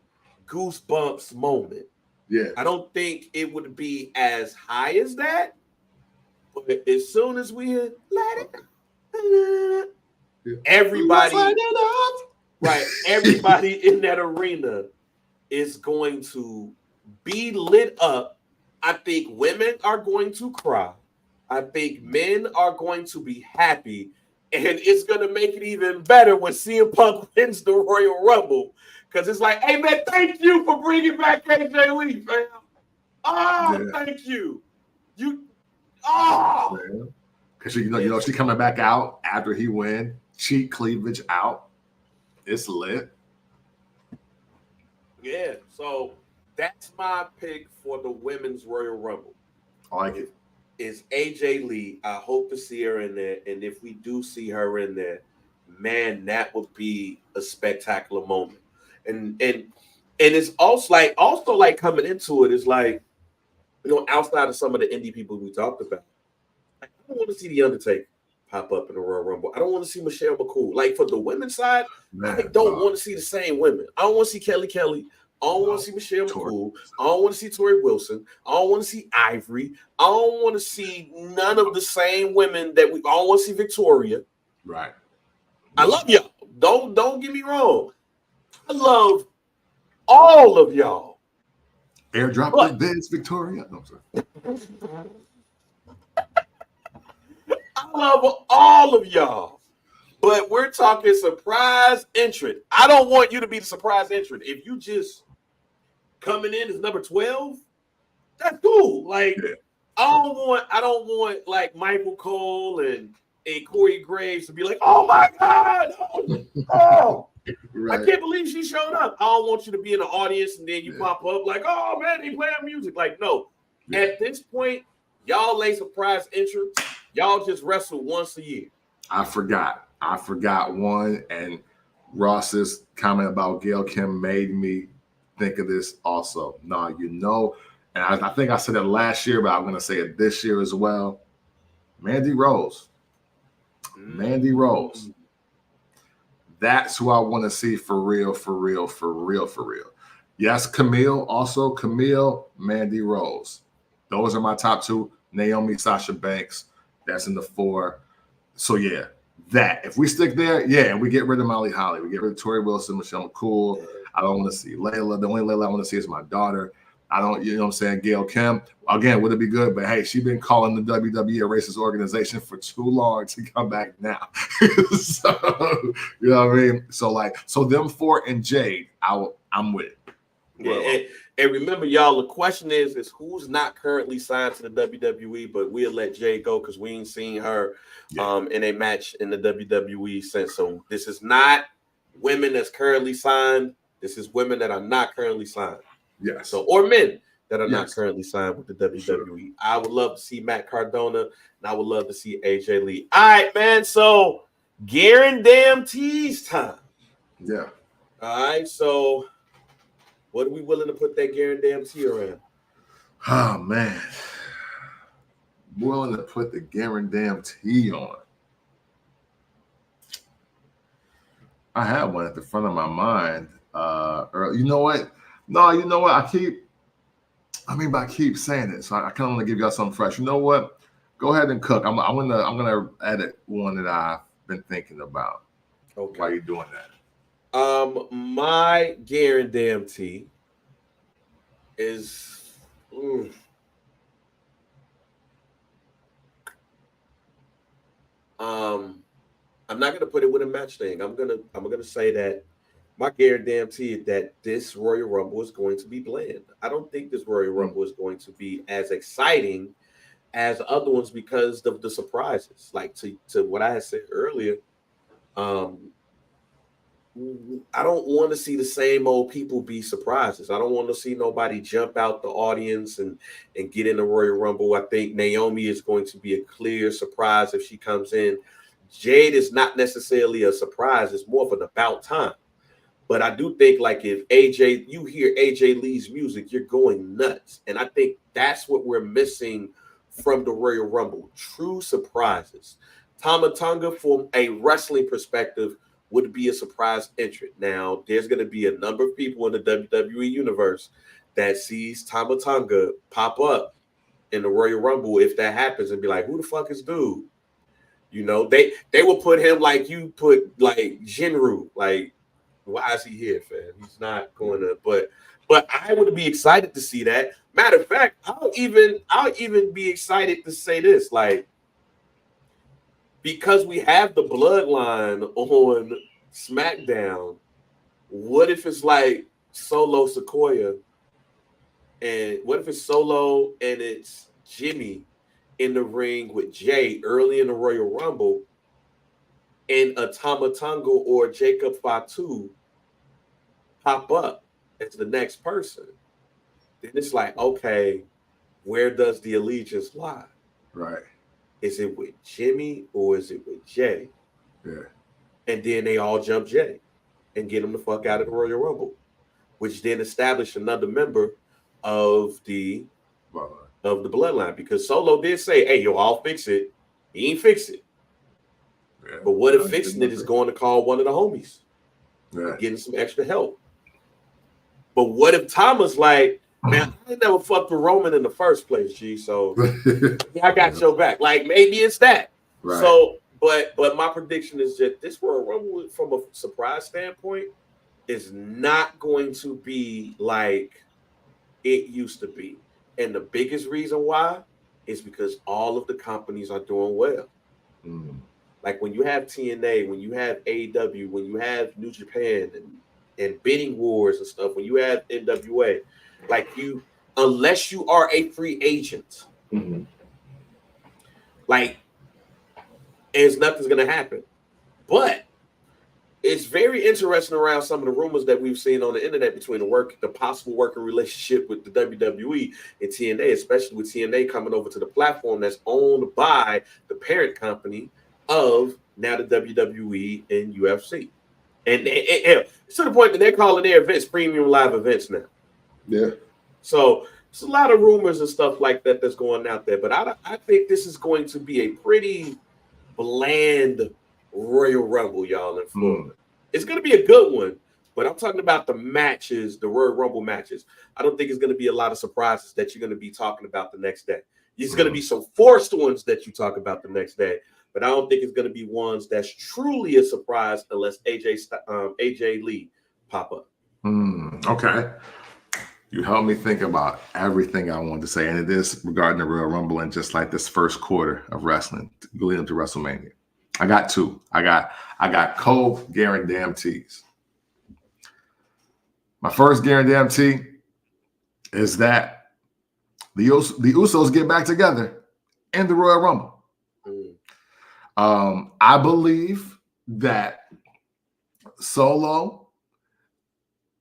goosebumps moment. Yeah. I don't think it would be as high as that. But as soon as we let it, everybody, right? Everybody in that arena is going to be lit up. I think women are going to cry. I think men are going to be happy. And it's going to make it even better when CM Punk wins the Royal Rumble. Because it's like, hey, man, thank you for bringing back AJ Lee, fam. Oh, thank you. Because you know, she coming back out after he win. Cheek cleavage out. It's lit. Yeah, so that's my pick for the women's Royal Rumble. I like it. Is AJ Lee. I hope to see her in there. And if we do see her in there, man, that would be a spectacular moment. And it's also like coming into it is like, you know, outside of some of the indie people we talked about, I don't want to see The Undertaker pop up in the Royal Rumble. I don't want to see Michelle McCool. Like for the women's side, I don't want to see the same women. I don't want to see Kelly Kelly. I don't want to see Michelle McCool. I don't want to see Tori Wilson. I don't want to see Ivory. I don't want to see none of the same women that I don't want to see Victoria. Right. I love y'all. Don't get me wrong. I love all of y'all. Airdrop the vids, Victoria. No, sorry. I love all of y'all. But we're talking surprise entrant. I don't want you to be the surprise entrant. If you just coming in as number 12, that's cool. Like, I don't want like Michael Cole and Corey Graves to be like, oh my God. Oh. Right. I can't believe she showed up. I don't want you to be in the audience and then you pop up like, oh man, they playing music. Like, no. At this point, y'all ain't surprise entrants. Y'all just wrestle once a year. I forgot one, and Ross's comment about Gail Kim made me think of this also. Now, you know, and I think I said it last year, but I'm going to say it this year as well. Mandy Rose. Mandy Rose. That's who I want to see for real. Yes, Camille, Mandy Rose. Those are my top two. Naomi, Sasha Banks. That's in the 4. So, yeah, that. If we stick there, and we get rid of Molly Holly. We get rid of Tori Wilson, Michelle McCool. I don't want to see Layla. The only Layla I want to see is my daughter. I don't, you know what I'm saying, Gail Kim. Again, would it be good? But, hey, she's been calling the WWE a racist organization for too long to come back now. So, you know what I mean? So them 4 and Jade, I'm with it. Yeah, and remember, y'all, the question is who's not currently signed to the WWE, but we'll let Jade go because we ain't seen her in a match in the WWE since. So this is not women that's currently signed. This is women that are not currently signed. Yes. So, or men that are not currently signed with the WWE. Sure. I would love to see Matt Cardona, and I would love to see AJ Lee. All right, man. So, guarantees time. Yeah. All right. So, what are we willing to put that guarantee around? Oh, man. Willing to put the guarantee on. I have one at the front of my mind. You know what? No, you know what? I keep saying it, so I kind of want to give y'all something fresh. You know what? Go ahead and cook. I'm gonna edit one that I've been thinking about. Okay. Why are you doing that? My guarantee is. I'm not gonna put it with a match thing. I'm gonna say that my guarantee is that this Royal Rumble is going to be bland. I don't think this Royal Rumble is going to be as exciting as other ones because of the surprises. Like to what I had said earlier, I don't want to see the same old people be surprises. I don't want to see nobody jump out the audience and get in the Royal Rumble. I think Naomi is going to be a clear surprise if she comes in. Jade is not necessarily a surprise. It's more of an about time. But I do think like if you hear AJ Lee's music, you're going nuts. And I think that's what we're missing from the Royal Rumble. True surprises. Tama Tonga, from a wrestling perspective, would be a surprise entrant. Now, there's going to be a number of people in the WWE universe that sees Tama Tonga pop up in the Royal Rumble if that happens and be like, who the fuck is dude? You know, they will put him like you put like Jinru. Like, why is he here, fam? He's not going to, but I would be excited to see that. Matter of fact, I'll even be excited to say this, like, because we have the bloodline on SmackDown, what if it's like Solo Sequoia? And what if it's Solo and it's Jimmy in the ring with Jay early in the Royal Rumble, and a Tama Tonga or Jacob Fatu pop up as the next person? Then it's like, okay, where does the allegiance lie? Right. Is it with Jimmy or is it with Jay? Yeah. And then they all jump Jay and get him the fuck out of the Royal Rumble, which then established another member of the bloodline. Because Solo did say, hey, yo, I'll fix it. He ain't fix it. Yeah. But what if fixing it is going to call one of the homies? Yeah. Getting some extra help. But what if Thomas like, man, I ain't never fucked with Roman in the first place, G. So I got your back. Like maybe it's that. Right. So, but my prediction is that this Royal Rumble, from a surprise standpoint, is not going to be like it used to be. And the biggest reason why is because all of the companies are doing well. Mm. Like when you have TNA, when you have AEW, when you have New Japan and bidding wars and stuff, when you have NWA, like unless you are a free agent, like, nothing's going to happen. But it's very interesting around some of the rumors that we've seen on the internet between the possible working relationship with the WWE and TNA, especially with TNA coming over to the platform that's owned by the parent company of now the WWE and UFC. And it's to the point that they're calling their events premium live events now. Yeah. So it's a lot of rumors and stuff like that that's going out there. But I think this is going to be a pretty bland Royal Rumble, y'all, in Florida. It's going to be a good one, but I'm talking about the matches, the Royal Rumble matches. I don't think it's going to be a lot of surprises that you're going to be talking about the next day. It's going to be some forced ones that you talk about the next day, but I don't think it's going to be ones that's truly a surprise unless AJ Lee pop up. Okay. You helped me think about everything I wanted to say, and it is regarding the Royal Rumble and just like this first quarter of wrestling leading up to WrestleMania. I got two. I got co-guarantees. My first guarantee is that the Usos get back together in the Royal Rumble. I believe that Solo,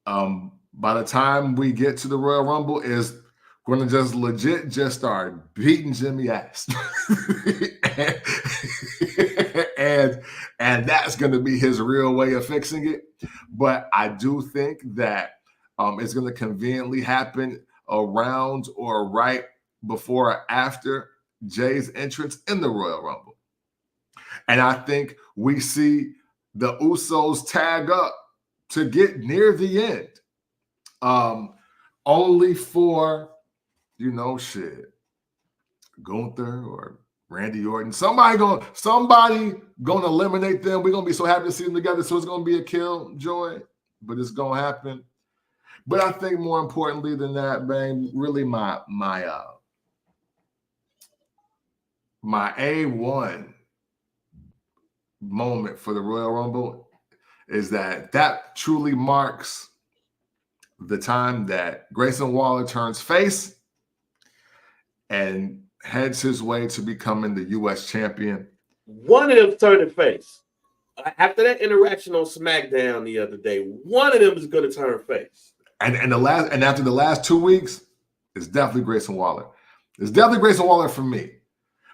by the time we get to the Royal Rumble, is going to just legit just start beating Jimmy ass. and that's going to be his real way of fixing it. But I do think that it's going to conveniently happen around or right before or after Jay's entrance in the Royal Rumble. And I think we see the Usos tag up to get near the end. Only for, Gunther or Randy Orton. Somebody gonna eliminate them. We're gonna be so happy to see them together. So it's gonna be a kill joy, but it's gonna happen. But I think more importantly than that, man, really my A1 moment for the Royal Rumble is that truly marks the time that Grayson Waller turns face and heads his way to becoming the U.S. champion. One of them turning face. After that interaction on SmackDown the other day, one of them is going to turn face. And after the last 2 weeks, it's definitely Grayson Waller. It's definitely Grayson Waller for me,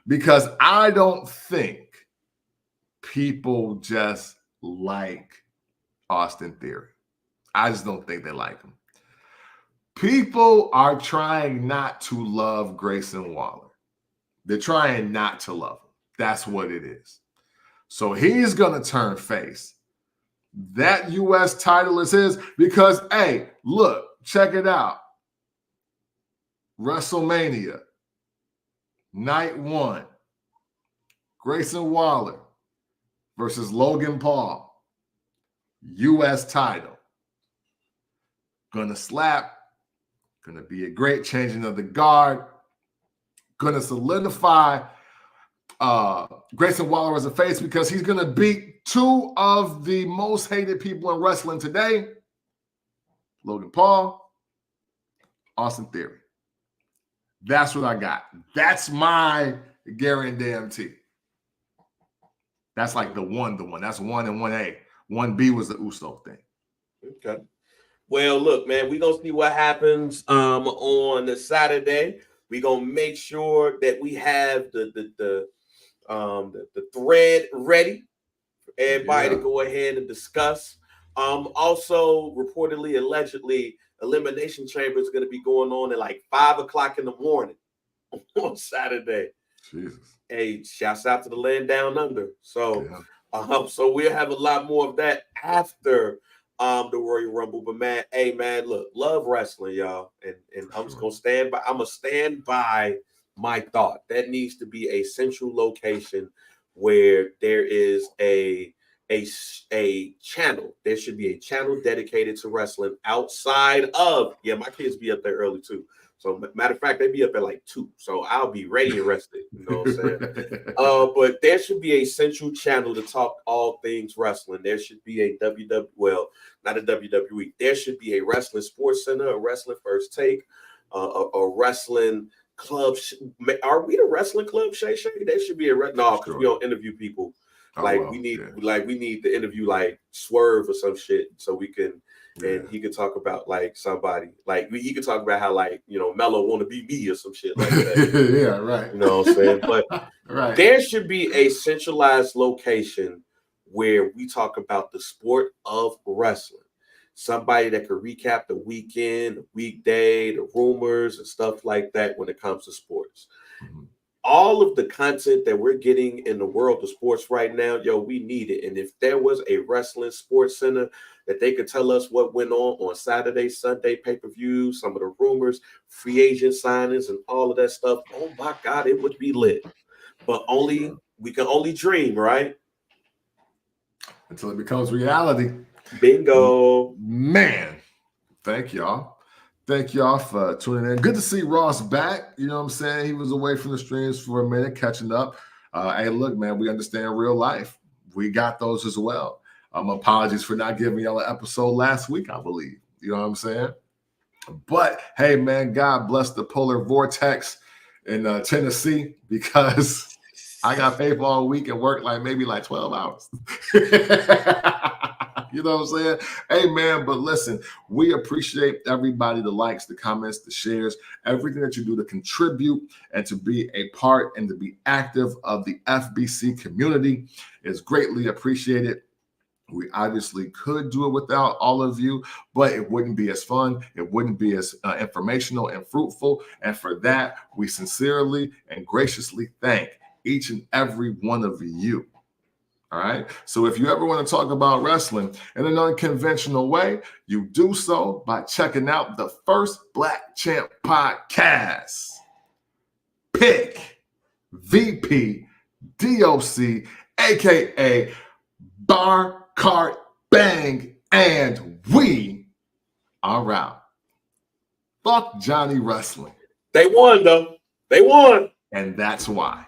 because I don't think people just like Austin Theory. I just don't think they like him. People are trying not to love Grayson Waller. They're trying not to love him. That's what it is. So he's going to turn face. That U.S. title is his because, hey, look, check it out. WrestleMania, night 1, Grayson Waller versus Logan Paul, U.S. title. Gonna slap, gonna be a great changing of the guard, gonna solidify Grayson Waller as a face because he's gonna beat 2 of the most hated people in wrestling today, Logan Paul, Austin Theory. That's what I got. That's my guarantee. That's like the one. That's 1 and 1A. 1B was the Uso thing. Okay. Well, look, man, we're going to see what happens on the Saturday. We're going to make sure that we have the thread ready for everybody to go ahead and discuss. Also, reportedly, allegedly, Elimination Chamber is going to be going on at like 5 o'clock in the morning on Saturday. Jesus. Hey, shouts out to the land down under. So, so we'll have a lot more of that after the Royal Rumble. But man, hey man, look, love wrestling, y'all, and I'm just gonna stand by. I'm gonna stand by my thought. That needs to be a central location where there is a channel. There should be a channel dedicated to wrestling outside of. Yeah, my kids be up there early too. So matter of fact, they be up at like 2. So I'll be ready and rested. You know what I'm saying? But there should be a central channel to talk all things wrestling. There should be a not a WWE. There should be a wrestling sports center, a wrestling first take, a wrestling club. Are we the wrestling club, Shay? There should be a no, because we don't interview people. We need to interview like Swerve or some shit so we can. And he could talk about like somebody, like he could talk about how like, you know, Mello want to be me or some shit like that. Yeah, right. You know what I'm saying? But there should be a centralized location where we talk about the sport of wrestling. Somebody that could recap the weekend, the weekday, the rumors and stuff like that when it comes to sports. Mm-hmm. All of the content that we're getting in the world of sports right now, we need it. And if there was a wrestling sports center that they could tell us what went on Saturday, Sunday, pay-per-view, some of the rumors, free agent signings, and all of that stuff, oh my God, it would be lit. But we can only dream, right? Until it becomes reality. Bingo. Man, thank y'all. Thank y'all for tuning in. Good to see Ross back. You know what I'm saying? He was away from the streams for a minute, catching up. Hey, look, man, we understand real life. We got those as well. Apologies for not giving y'all an episode last week, I believe. You know what I'm saying? But, hey, man, God bless the polar vortex in Tennessee, because I got paid for all week and worked maybe 12 hours. You know what I'm saying? Hey, man, but listen, we appreciate everybody, the likes, the comments, the shares, everything that you do to contribute and to be a part and to be active of the FBC community is greatly appreciated. We obviously could do it without all of you, but it wouldn't be as fun. It wouldn't be as informational and fruitful. And for that, we sincerely and graciously thank each and every one of you. All right. So if you ever want to talk about wrestling in an unconventional way, you do so by checking out the First Black Champ podcast. Pick VP DOC, aka Bar Cart Bang, and we are out. Fuck Johnny Wrestling. They won though. They won. And that's why.